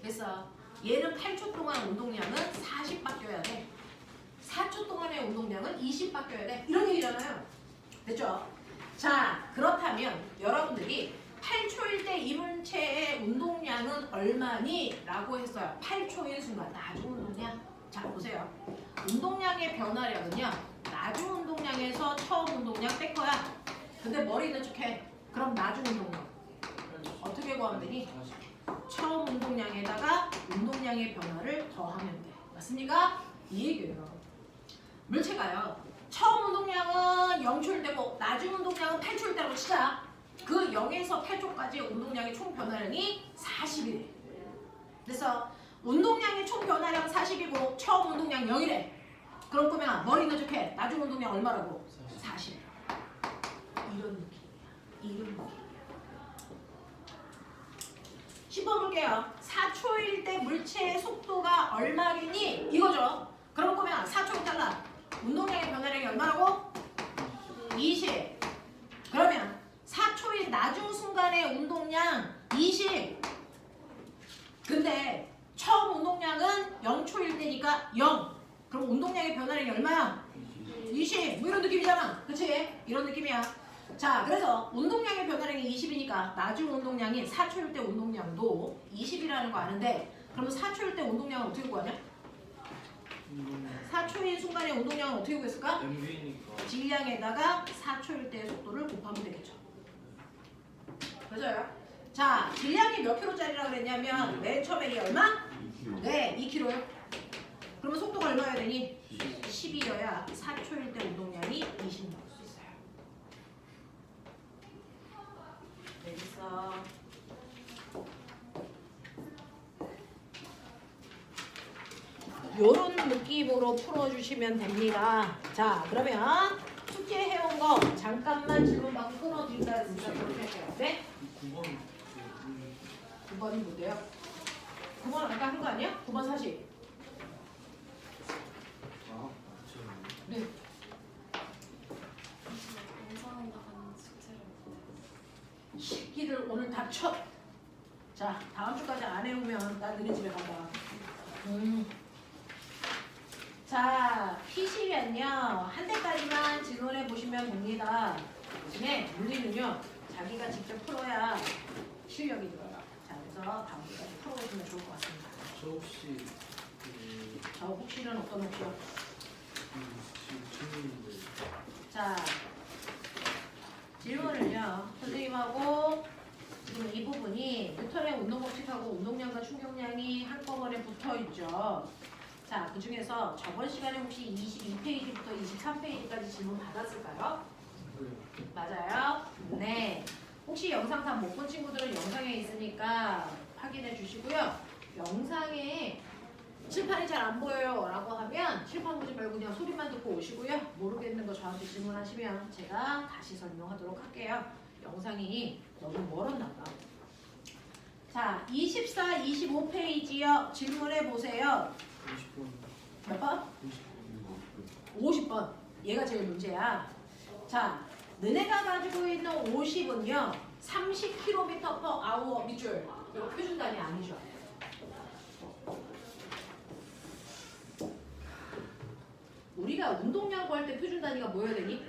그래서 얘는 8초 동안 운동량은 40 바뀌어야 돼. 4초 동안의 운동량은 20 바뀌어야 돼. 이런 얘기잖아요. 됐죠? 자, 그렇다면 여러분들이 8초일 때 이물체의 운동량은 얼마니? 라고 했어요. 8초인 순간 나중 운동량. 자, 보세요. 운동량의 변화량은요. 나중 운동량에서 처음 운동량 뺄 거야. 근데 머리 있는 척해. 그럼 나중 운동량. 어떻게 구하면 되니? 처음 운동량에다가 운동량의 변화를 더하면 돼. 맞습니까? 이 얘기예요. 물체가요. 처음 운동량은 0초일 때고 나중 운동량은 8초일 때라고 치자. 그 0에서 8초까지 운동량의 총 변화량이 40이래. 그래서 운동량의 총 변화량 40이고 처음 운동량 0이래. 그럼 그러면 머리 있는 척해. 나중 운동량 얼마라고? 40. 이런 느낌이야. 10번 볼게요. 4초일 때 물체의 속도가 얼마겠니? 이거죠. 그럼 그러면 4초를 잘라. 운동량의 변화량이 얼마라고? 20. 그러면 4초의 나중 순간의 운동량 20. 근데 처음 운동량은 0초일 때니까 0. 그럼 운동량의 변화량이 얼마야? 20. 뭐 이런 느낌이잖아. 그치? 이런 느낌이야. 자, 그래서 운동량의 변화량이 20이니까 나중 운동량이 4초일 때 운동량도 20이라는 거 아는데 그러면 4초일 때 운동량은 어떻게 구하냐? 4초인 순간의 운동량은 어떻게 구했을까? MV니까. 질량에다가 4초일 때의 속도를 곱하면 되겠죠. 맞아요? 자, 질량이 몇 킬로짜리라고 그랬냐면 맨 처음에 이 얼마? 2kg. 네, 2kg요. 그러면 속도가 얼마여야 되니? 10이어야 4초일 때 운동량이 20 나올 수 있어요. 여기서 요런 느낌으로 풀어주시면 됩니다. 자, 그러면 숙제해온 거 잠깐만 질문 받고 끊어드린다 했으니까 그렇게 할게요. 네? 9번. 9번이 뭐대요? 9번 아까 한 거 아니야? 9번 40. 아, 네. 첫. 자, 다음 주까지 안 해오면 나 너네 집에 간다. 자, 피시면요. 한 대까지만 질문해 보시면 됩니다. 대신에 물리는요. 자기가 직접 풀어야 실력이 늘어요. 자, 그래서 다음 주까지 풀어보시면 좋을 것 같습니다. 저 혹시 저 혹시는 어떤 혹시요? 지금 질문인데 자, 질문을요. 선생님하고 지금 이 부분이 뉴턴의 운동법칙하고 운동량과 충격량이 한꺼번에 붙어 있죠. 자, 그 중에서 저번 시간에 혹시 22페이지부터 23페이지까지 질문 받았을까요? 맞아요? 네. 혹시 영상 다 못 본 친구들은 영상에 있으니까 확인해 주시고요. 영상에 칠판이 잘 안 보여요 라고 하면 칠판 보지 말고 그냥 소리만 듣고 오시고요. 모르겠는 거 저한테 질문하시면 제가 다시 설명하도록 할게요. 영상이 너무 멀었나 봐. 자, 24, 25페이지요. 질문해 보세요. 50번 몇 번? 50번 50번. 얘가 제일 문제야. 자, 너네가 가지고 있는 50은요. 30km/h 밑줄. 이거 표준 단위 아니죠? 우리가 운동량 구할 때 표준 단위가 뭐여야 되니?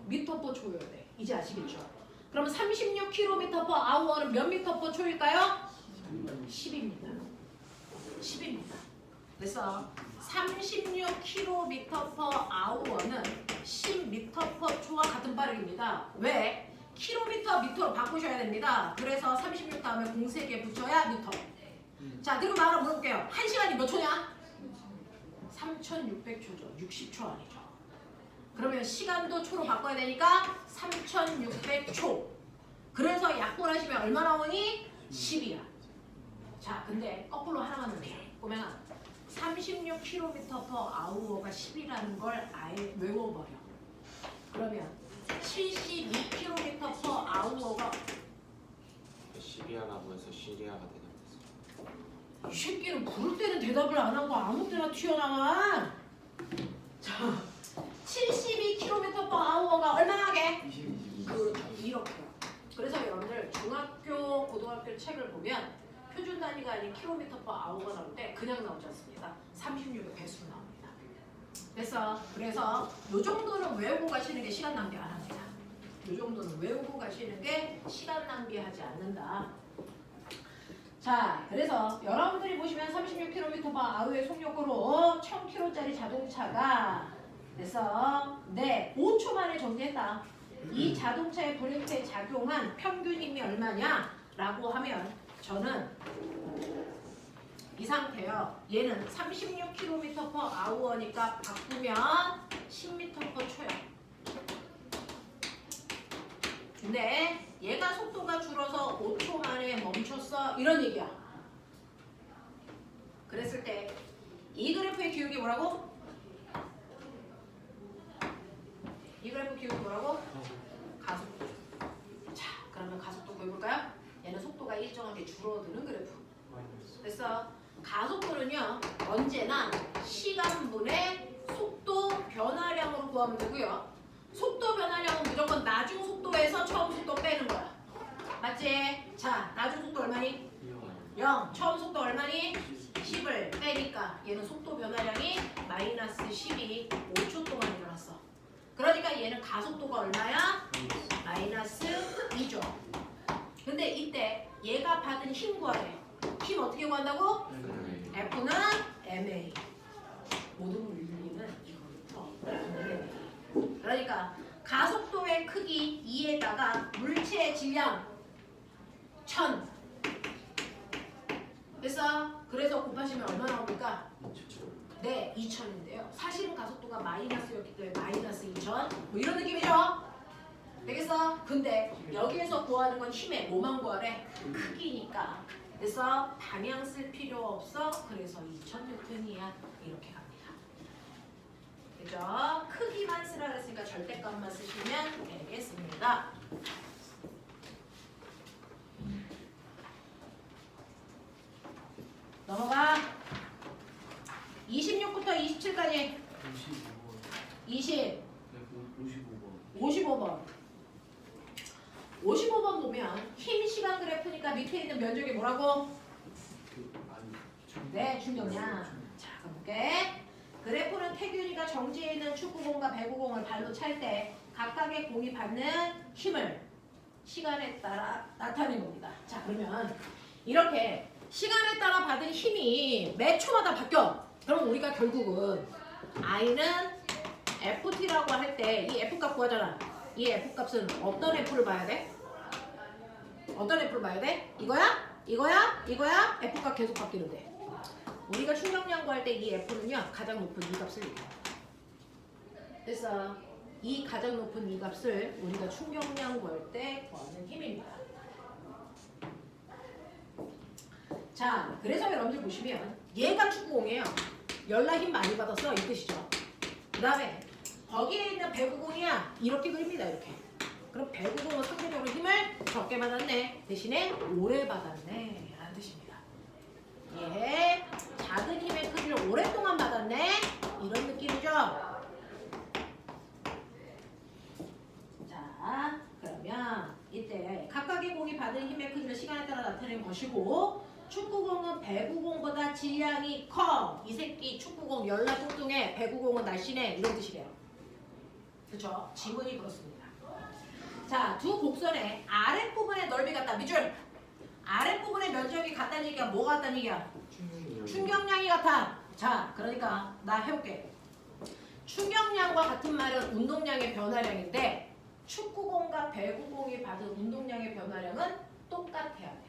미터/초여야 돼. 이제 아시겠죠? 그러면 36km/h는 몇 미터/초일까요? 10입니다. 10입니다. 그래서 36km/h는 10m/초와 같은 빠르기입니다. 왜? 킬로미터, 미터로 바꾸셔야 됩니다. 그래서 36 다음에 공 3개 붙여야 미터. 자, 그리고 말을 물어볼게요. 1시간이 몇 초냐? 3600초죠. 60초 아니죠. 그러면 시간도 초로 바꿔야 되니까 3600초. 그래서 약분하시면 얼마 나오니? 10이야. 자, 근데 거꾸로 하나만 넣으세요. 꼬맹아. 36km/h가 10이라는 걸 아예 외워버려. 그러면 72km/h가 시리아라고 해서 시리아가 대답했어. 이 새끼는 부를 때는 대답을 안 하고 아무 때나 튀어나와. 자, 72km/h가 얼마나 하게? 22 그렇죠. 이렇게요. 그래서 여러분들 중학교, 고등학교 책을 보면 표준 단위가 아닌 km/h가 나올 때 그냥 나오지 않습니다. 36의 배수로 나옵니다. 그래서 요 정도는 외우고 가시는 게 시간 낭비 안 합니다. 요 정도는 외우고 가시는 게 시간 낭비하지 않는다. 자, 그래서 여러분들이 보시면 36km/h의 속력으로 1000km짜리 자동차가 그래서 네, 5초 만에 정지했다. 이 자동차의 브레이크에 작용한 평균 힘이 얼마냐? 라고 하면 저는 이 상태요. 얘는 36km/h니까 바꾸면 10m/초야. 근데 얘가 속도가 줄어서 5초 만에 멈췄어. 이런 얘기야. 그랬을 때 이 그래프의 기울기 뭐라고? 이 그래프 기울기 뭐라고? 가속도. 자, 그러면 가속도 구해볼까요? 얘는 속도가 일정하게 줄어드는 그래프. 그래서 가속도는요 언제나 시간분의 속도 변화량으로 구하면 되고요. 속도 변화량은 무조건 나중 속도에서 처음 속도 빼는 거야. 맞지? 자, 나중 속도 얼마니? 0. 처음 속도 얼마니? 10을 빼니까 얘는 속도 변화량이 마이너스 10이 5초 동안 일어났어. 그러니까 얘는 가속도가 얼마야? 마이너스 2죠. 근데 이때 얘가 받은 힘 구하래. 힘 어떻게 구한다고? F는 MA. 모든 물리는 이거부터 MA. 그러니까 가속도의 크기 2에다가 물체의 질량 1000. 그래서 곱하시면 얼마 나옵니까? 네, 2000인데요. 사실은 가속도가 마이너스였기 때문에 마이너스 2000. 뭐 이런 느낌이죠? 되겠어? 근데 여기에서 구하는 건 힘의 뭐만 구하래? 크기니까. 그래서 방향 쓸 필요 없어. 그래서 2000N이야. 이렇게 갑니다. 그죠? 크기만 쓰라 그랬으니까 절대값만 쓰시면 되겠습니다. 넘어가. 26부터 27까지. 55번 20, 55번 55번. 55번 보면 힘 시간 그래프니까 밑에 있는 면적이 뭐라고? 네, 충격량. 자, 가볼게. 그래프는 태균이가 정지해 있는 축구공과 배구공을 발로 찰 때 각각의 공이 받는 힘을 시간에 따라 나타낸 겁니다. 자, 그러면 이렇게 시간에 따라 받은 힘이 몇 초마다 바뀌어. 그럼 우리가 결국은 I는 FT라고 할 때 이 F값 구하잖아. 이 F값은 어떤 F를 봐야 돼? 어떤 F를 봐야 돼? 이거야? 이거야? 이거야? F값 계속 바뀌는데. 우리가 충격량 구할 때 이 F는요 가장 높은 이 값을 얘기해요. 그래서 이 가장 높은 이 값을 우리가 충격량 구할 때 구하는 힘입니다. 자, 그래서 여러분들 보시면 얘가 축구공이에요. 열나 힘 많이 받았어 이 뜻이죠. 그 다음에 거기에 있는 배구공이야 이렇게 그립니다. 이렇게. 그럼 배구공은 상대적으로 힘을 적게 받았네. 대신에 오래 받았네 라는 뜻입니다. 예, 작은 힘의 크기를 오랫동안 받았네 이런 느낌이죠. 자, 그러면 이때 각각의 공이 받은 힘의 크기를 시간에 따라 나타낸 것이고 축구공은 배구공보다 질량이 커. 이 새끼 축구공 열나 뚱뚱해. 배구공은 날씬해. 이런 뜻이래요. 그렇죠? 지문이 그렇습니다. 자, 두 곡선의 아랫부분의 넓이 같다. 밑줄. 아랫부분의 면적이 같다는 얘기야. 뭐가 같다는 얘기야? 충격량이 같아. 자, 그러니까 나 해볼게. 충격량과 같은 말은 운동량의 변화량인데 축구공과 배구공이 받은 운동량의 변화량은 똑같아야 돼.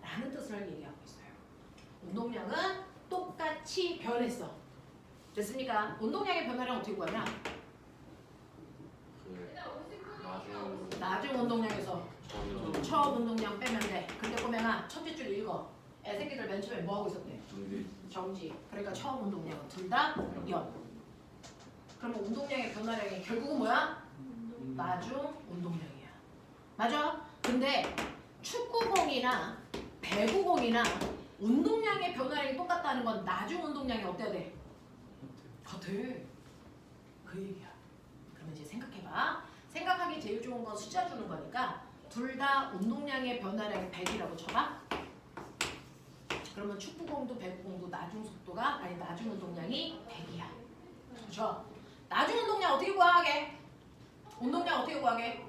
라는 뜻을 얘기하고 있어요. 운동량은 똑같이 변했어. 됐습니까? 운동량의 변화량 어떻게 구하냐? 나중 운동량에서 처음 운동량 빼면 돼. 근데 꼬맹아 첫째 줄 읽어. 애새끼들 맨 처음에 뭐 하고 있었대? 정지. 그러니까 처음 운동량은 둘 다 0. 그러면 운동량의 변화량이 결국은 뭐야? 나중 운동량이야. 맞아? 근데 축구공이나 배구공이나 운동량의 변화량이 똑같다는 건 나중 운동량이 어때야 돼? 같아. 그 얘기야. 그러면 이제 생각해봐. 생각하기 제일 좋은 건 숫자 주는 거니까 둘 다 운동량의 변화량이 100이라고 쳐봐. 그러면 축구공도 배구공도 나중 속도가 아니 나중 운동량이 100이야. 그렇죠? 나중 운동량 어떻게 구하게? 운동량 어떻게 구하게?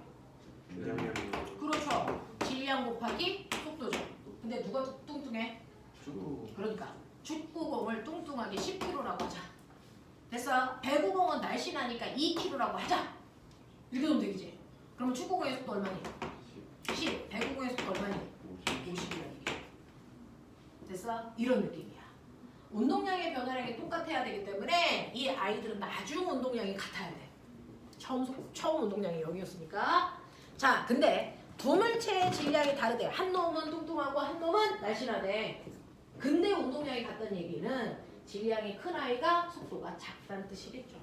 그렇죠. 질량 곱하기 속도죠. 근데 누가 뚱뚱해? 축구. 그러니까 축구공을 뚱뚱하게 10kg라고 하자. 됐어? 배구공은 날씬하니까 2kg라고 하자. 이렇게 하면 되겠지? 그러면 축구공의 속도 얼마니? 10. 배구공의 속도 얼마니? 50이라는 얘기야. 됐어? 이런 느낌이야. 운동량의 변화량이 똑같아야 되기 때문에 이 아이들은 나중 운동량이 같아야 돼. 처음 운동량이 0이었으니까. 자, 근데 두 물체의 질량이 다르대. 한 놈은 뚱뚱하고 한 놈은 날씬하대. 근데 운동량이 같다는 얘기는 질량이 큰 아이가 속도가 작다는 뜻이겠죠.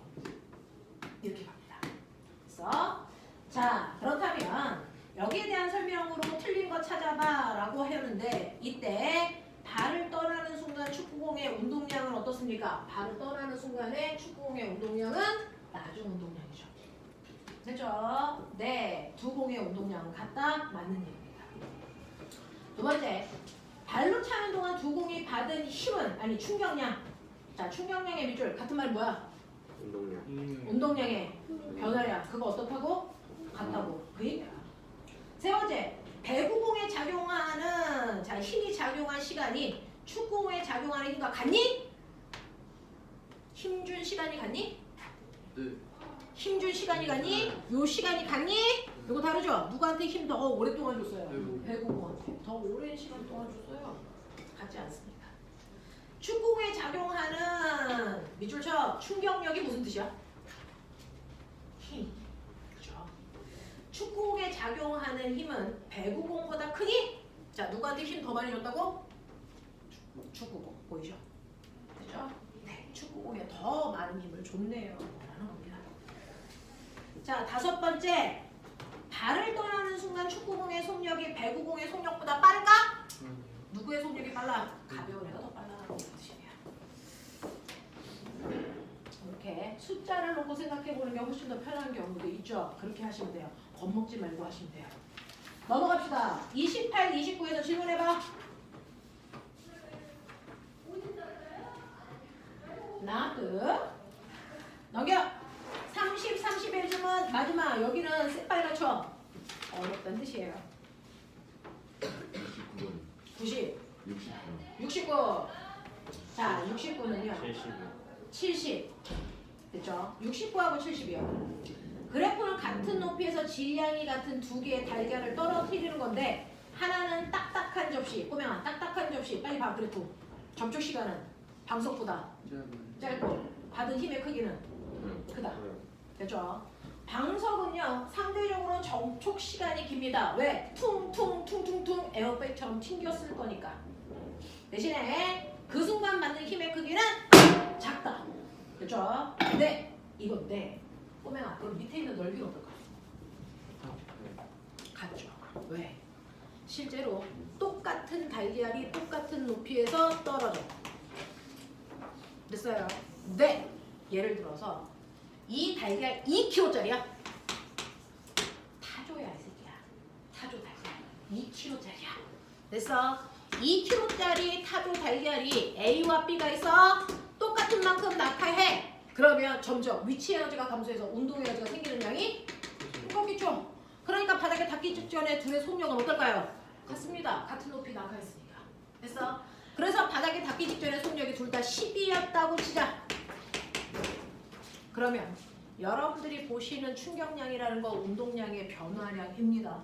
이렇게 갑니다. 그래서 자, 그렇다면 여기에 대한 설명으로 틀린 거 찾아봐 라고 하는데 이때 발을 떠나는 순간 축구공의 운동량은 어떻습니까? 발을 떠나는 순간에 축구공의 운동량은 나중 운동량이죠. 됐죠? 네, 두 공의 운동량은 같다? 맞는 얘기입니다. 두 번째, 발로 차는 동안 두 공이 받은 힘은 아니 충격량. 자, 충격량의 밑줄 같은 말 뭐야? 운동량의 변화량. 그거 어떻다고? 같다고. 그 얘기야. 세 번째, 배구공에 작용하는 자 힘이 작용한 시간이 축구공에 작용하는 힘과 같니? 힘준 시간이 같니? 네. 힘준 시간이 같니? 요 시간이 같니? 이거 다르죠? 누구한테 힘 더 오랫동안 줬어요? 배구공한테. 더 오랜 시간 동안 줬어요? 같지 않습니다. 축구공에 작용하는 밑줄 쳐. 충격력이 무슨 뜻이야? 힘. 그렇죠? 축구공에 작용하는 힘은 배구공보다 크니? 자, 누구한테 힘 더 많이 줬다고? 축구공. 보이죠? 그죠? 네, 축구공에 더 많은 힘을 줬네요. 라는 겁니다. 자, 다섯 번째. 발을 떠나는 순간 축구공의 속력이 배구공의 속력보다 빠른가? 누구의 속력이 빨라? 가벼운 애가 더 빨라라는 뜻이에요. 이렇게 숫자를 놓고 생각해보는 게 훨씬 더 편한 경우도 있죠. 그렇게 하시면 돼요. 겁먹지 말고 하시면 돼요. 넘어갑시다. 28, 29에서 질문해봐. 하나, 둘. 넘겨. 30, 31 질문 마지막. 여기는 새빨간 쳐. 어렵다는 뜻이에요. 69번 90, 69 69. 자, 69는요. 70이요. 70. 됐죠? 69하고 70이요. 그래프는 같은 높이에서 질량이 같은 두 개의 달걀을 떨어뜨리는 건데 하나는 딱딱한 접시. 꼬맹아, 딱딱한 접시. 빨리 봐, 그래프. 접촉 시간은 방석보다 짧고 받은 힘의 크기는 크다. 됐죠? 방석은요 상대적으로 접촉 시간이 깁니다. 왜? 퉁퉁퉁퉁퉁 에어백처럼 튕겼을 거니까. 대신에 그 순간 받는 힘의 크기는 작다. 됐죠? 근데 이건데 꼬맹아 그럼 밑에 있는 넓이는 어떨까? 같죠. 왜? 실제로 똑같은 달걀이 똑같은 높이에서 떨어져. 됐어요? 네. 예를 들어서 이 달걀 2kg짜리야. 타조야 이 새끼야. 타조 달걀 2kg짜리야. 됐어? 2kg짜리 타조 달걀이 A와 B가 있어. 똑같은 만큼 낙하해. 그러면 점점 위치 에너지가 감소해서 운동 에너지가 생기는 양이 똑같겠죠. 그러니까 바닥에 닿기 직전에 둘의 속력은 어떨까요? 같습니다. 같은 높이 낙하했으니까. 됐어? 그래서 바닥에 닿기 직전에 속력이 둘 다 10이었다고 치자. 그러면 여러분들이 보시는 충격량이라는 거 운동량의 변화량입니다.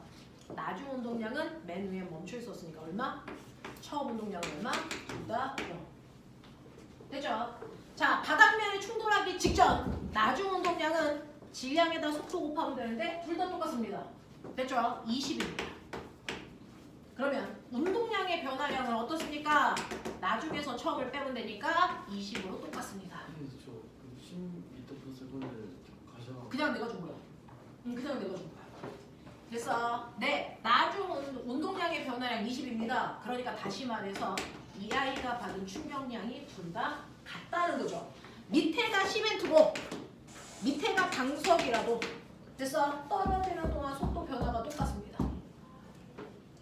나중 운동량은 맨 위에 멈춰 있었으니까 얼마? 처음 운동량은 얼마? 둘 다 0. 됐죠? 자, 바닥면에 충돌하기 직전 나중 운동량은 질량에다 속도 곱하면 되는데 둘 다 똑같습니다. 됐죠? 20입니다. 그러면 운동량의 변화량은 어떻습니까? 나중에서 처음을 빼면 되니까 20으로 똑같습니다. 저 10m/s를 가져가. 그냥 내가 준 거야. 그냥 내가 준 거야. 됐어? 네, 나중 운동량의 변화량 20입니다. 그러니까 다시 말해서 이 아이가 받은 충격량이 둘 다 같다는 거죠. 밑에가 시멘트고 밑에가 방석이라도 됐어? 떨어지는 동안 속도 변화가 똑같습니다.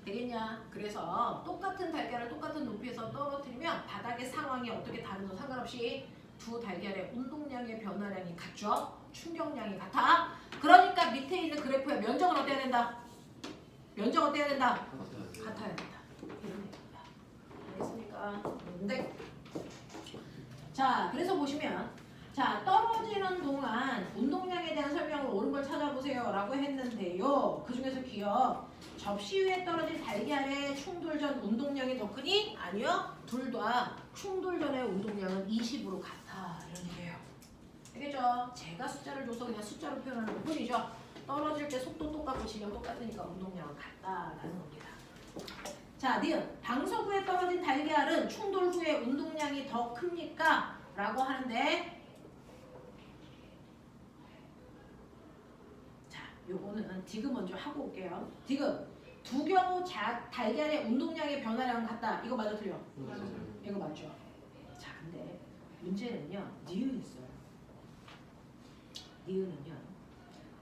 되겠냐? 그래서 똑같은 달걀을 똑같은 높이에서 떨어뜨리면 바닥의 상황이 어떻게 다른지 상관없이 두 달걀의 운동량의 변화량이 같죠? 충격량이 같아. 그러니까 밑에 있는 그래프의 면적은 어때야 된다? 면적 어때야 된다? 같아야 된다. 이런 얘기입니다. 알겠습니까? 네. 자, 그래서 보시면 자, 떨어지는 동안 운동량에 대한 설명을 옳은 걸 찾아보세요 라고 했는데요. 그 중에서 기억. 접시 위에 떨어진 달걀의 충돌 전 운동량이 더 크니? 아니요. 둘 다 충돌 전의 운동량은 20으로 같아. 이런 얘기예요. 알겠죠? 제가 숫자를 줘서 그냥 숫자로 표현하는 것 뿐이죠. 떨어질 때 속도 똑같고 질량 똑같으니까 운동량은 같다라는 겁니다. 자, 니은. 방석 위에 떨어진 달걀은 충돌 후에 운동량이 더 큽니까? 라고 하는데 요거는 디귿 먼저 하고 올게요. 디귿. 두 경우 달걀의 운동량의 변화량은 같다. 이거 맞아 틀려? 맞아요. 이거 맞죠? 자, 근데 문제는요. 니은이 있어요. 니은은요.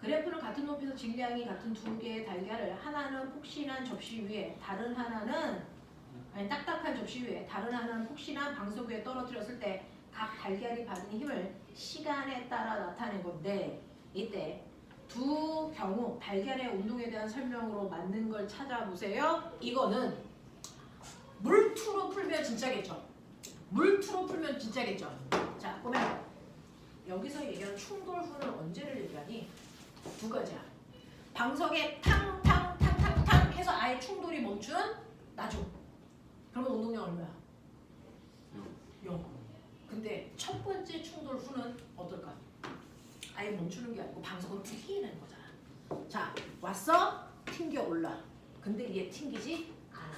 그래프는 같은 높이에서 질량이 같은 두 개의 달걀을 하나는 폭신한 접시 위에 다른 하나는 딱딱한 접시 위에 다른 하나는 폭신한 방석 위에 떨어뜨렸을 때 각 달걀이 받는 힘을 시간에 따라 나타낸 건데 이때 두 경우 달걀의 운동에 대한 설명으로 맞는 걸 찾아보세요. 이거는 물투로 풀면 진짜겠죠. 물투로 풀면 진짜겠죠. 자, 보면 여기서 얘기하는 충돌 후는 언제를 얘기하니? 두 가지야. 방석에 탕탕탕탕탕 해서 아예 충돌이 멈춘 나중. 그러면 운동량 얼마야? 0. 근데 첫 번째 충돌 후는 어떨까? 아예 멈추는 게 아니고 방석은 튕기는 거잖아. 자, 왔어? 튕겨 올라. 근데 얘 튕기지 않아.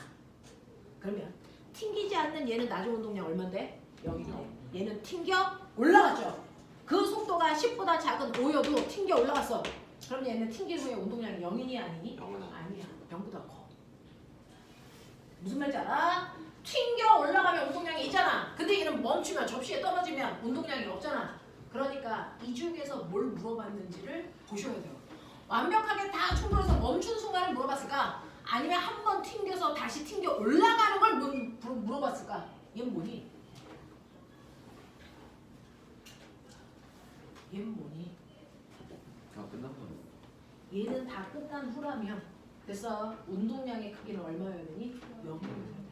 그러면 튕기지 않는 얘는 나중 운동량 얼만데? 0인데. 얘는 튕겨 올라갔죠. 그 속도가 10보다 작은 5여도 튕겨 올라갔어. 그럼 얘는 튕긴 후에 운동량이 0이니 아니니? 0은 아니야. 0보다 커. 무슨 말인지 알아? 튕겨 올라가면 운동량이 있잖아. 근데 얘는 멈추면 접시에 떨어지면 운동량이 없잖아. 그러니까 이 중에서 뭘 물어봤는지를 보셔야 돼요. 완벽하게 다 충돌해서 멈춘 순간을 물어봤을까? 아니면 한 번 튕겨서 다시 튕겨 올라가는 걸 물어봤을까? 얘는 뭐니? 얘는 뭐니? 다 끝난 거네. 얘는 다 끝난 후라면 그래서 운동량의 크기는 얼마여야 되니? 0이어야 되는 거야.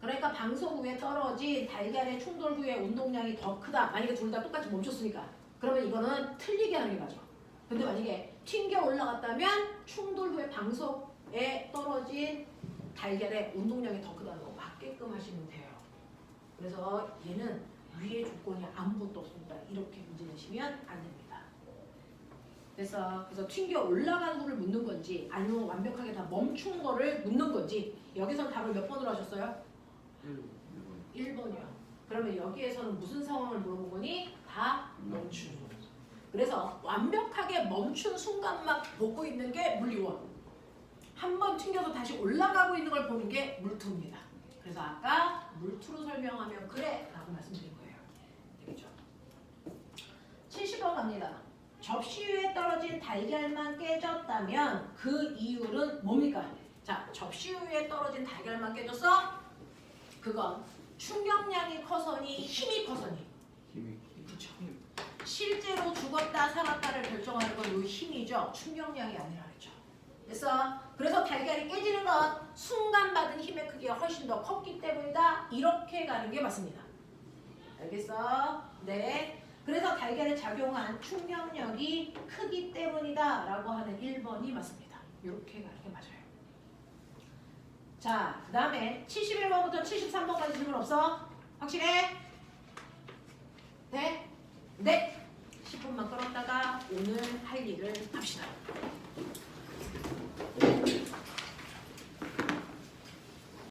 그러니까 방송 후에 떨어진 달걀의 충돌 후에 운동량이 더 크다. 만약에 둘 다 똑같이 멈췄으니까 그러면 이거는 틀리게 하는 게 맞아. 근데 만약에 튕겨 올라갔다면 충돌 후에 방석에 떨어진 달걀의 운동량이 더 크다는 거 맞게끔 하시면 돼요. 그래서 얘는 위의 조건이 아무것도 없습니다. 이렇게 문제 내시면 안 됩니다. 그래서 튕겨 올라간 후를 묻는 건지 아니면 완벽하게 다 멈춘 거를 묻는 건지 여기선 답을 몇 번으로 하셨어요? 1번이요. 그러면 여기에서는 무슨 상황을 물어본 거니? 다 멈춘. 그래서 완벽하게 멈춘 순간만 보고 있는 게 물리원. 한 번 튕겨서 다시 올라가고 있는 걸 보는 게 물투입니다. 그래서 아까 물투로 설명하면 그래 라고 말씀드린 거예요. 되겠죠? 70번 갑니다. 접시 위에 떨어진 달걀만 깨졌다면 그 이유는 뭡니까? 자, 접시 위에 떨어진 달걀만 깨졌어? 그건 충격량이 커서니 힘이 커서니. 힘이 그렇죠. 실제로 죽었다 살았다를 결정하는 건 이 힘이죠. 충격량이 아니라 그랬죠. 그래서 달걀이 깨지는 건 순간 받은 힘의 크기가 훨씬 더 컸기 때문이다. 이렇게 가는 게 맞습니다. 알겠어? 네. 그래서 달걀에 작용한 충격력이 크기 때문이다 라고 하는 1번이 맞습니다. 이렇게 가는 게 맞아요. 자, 그 다음에 71번부터 73번까지 질문 없어? 확실해? 네? 네! 10분만 끌었다가 오늘 할 일을 합시다.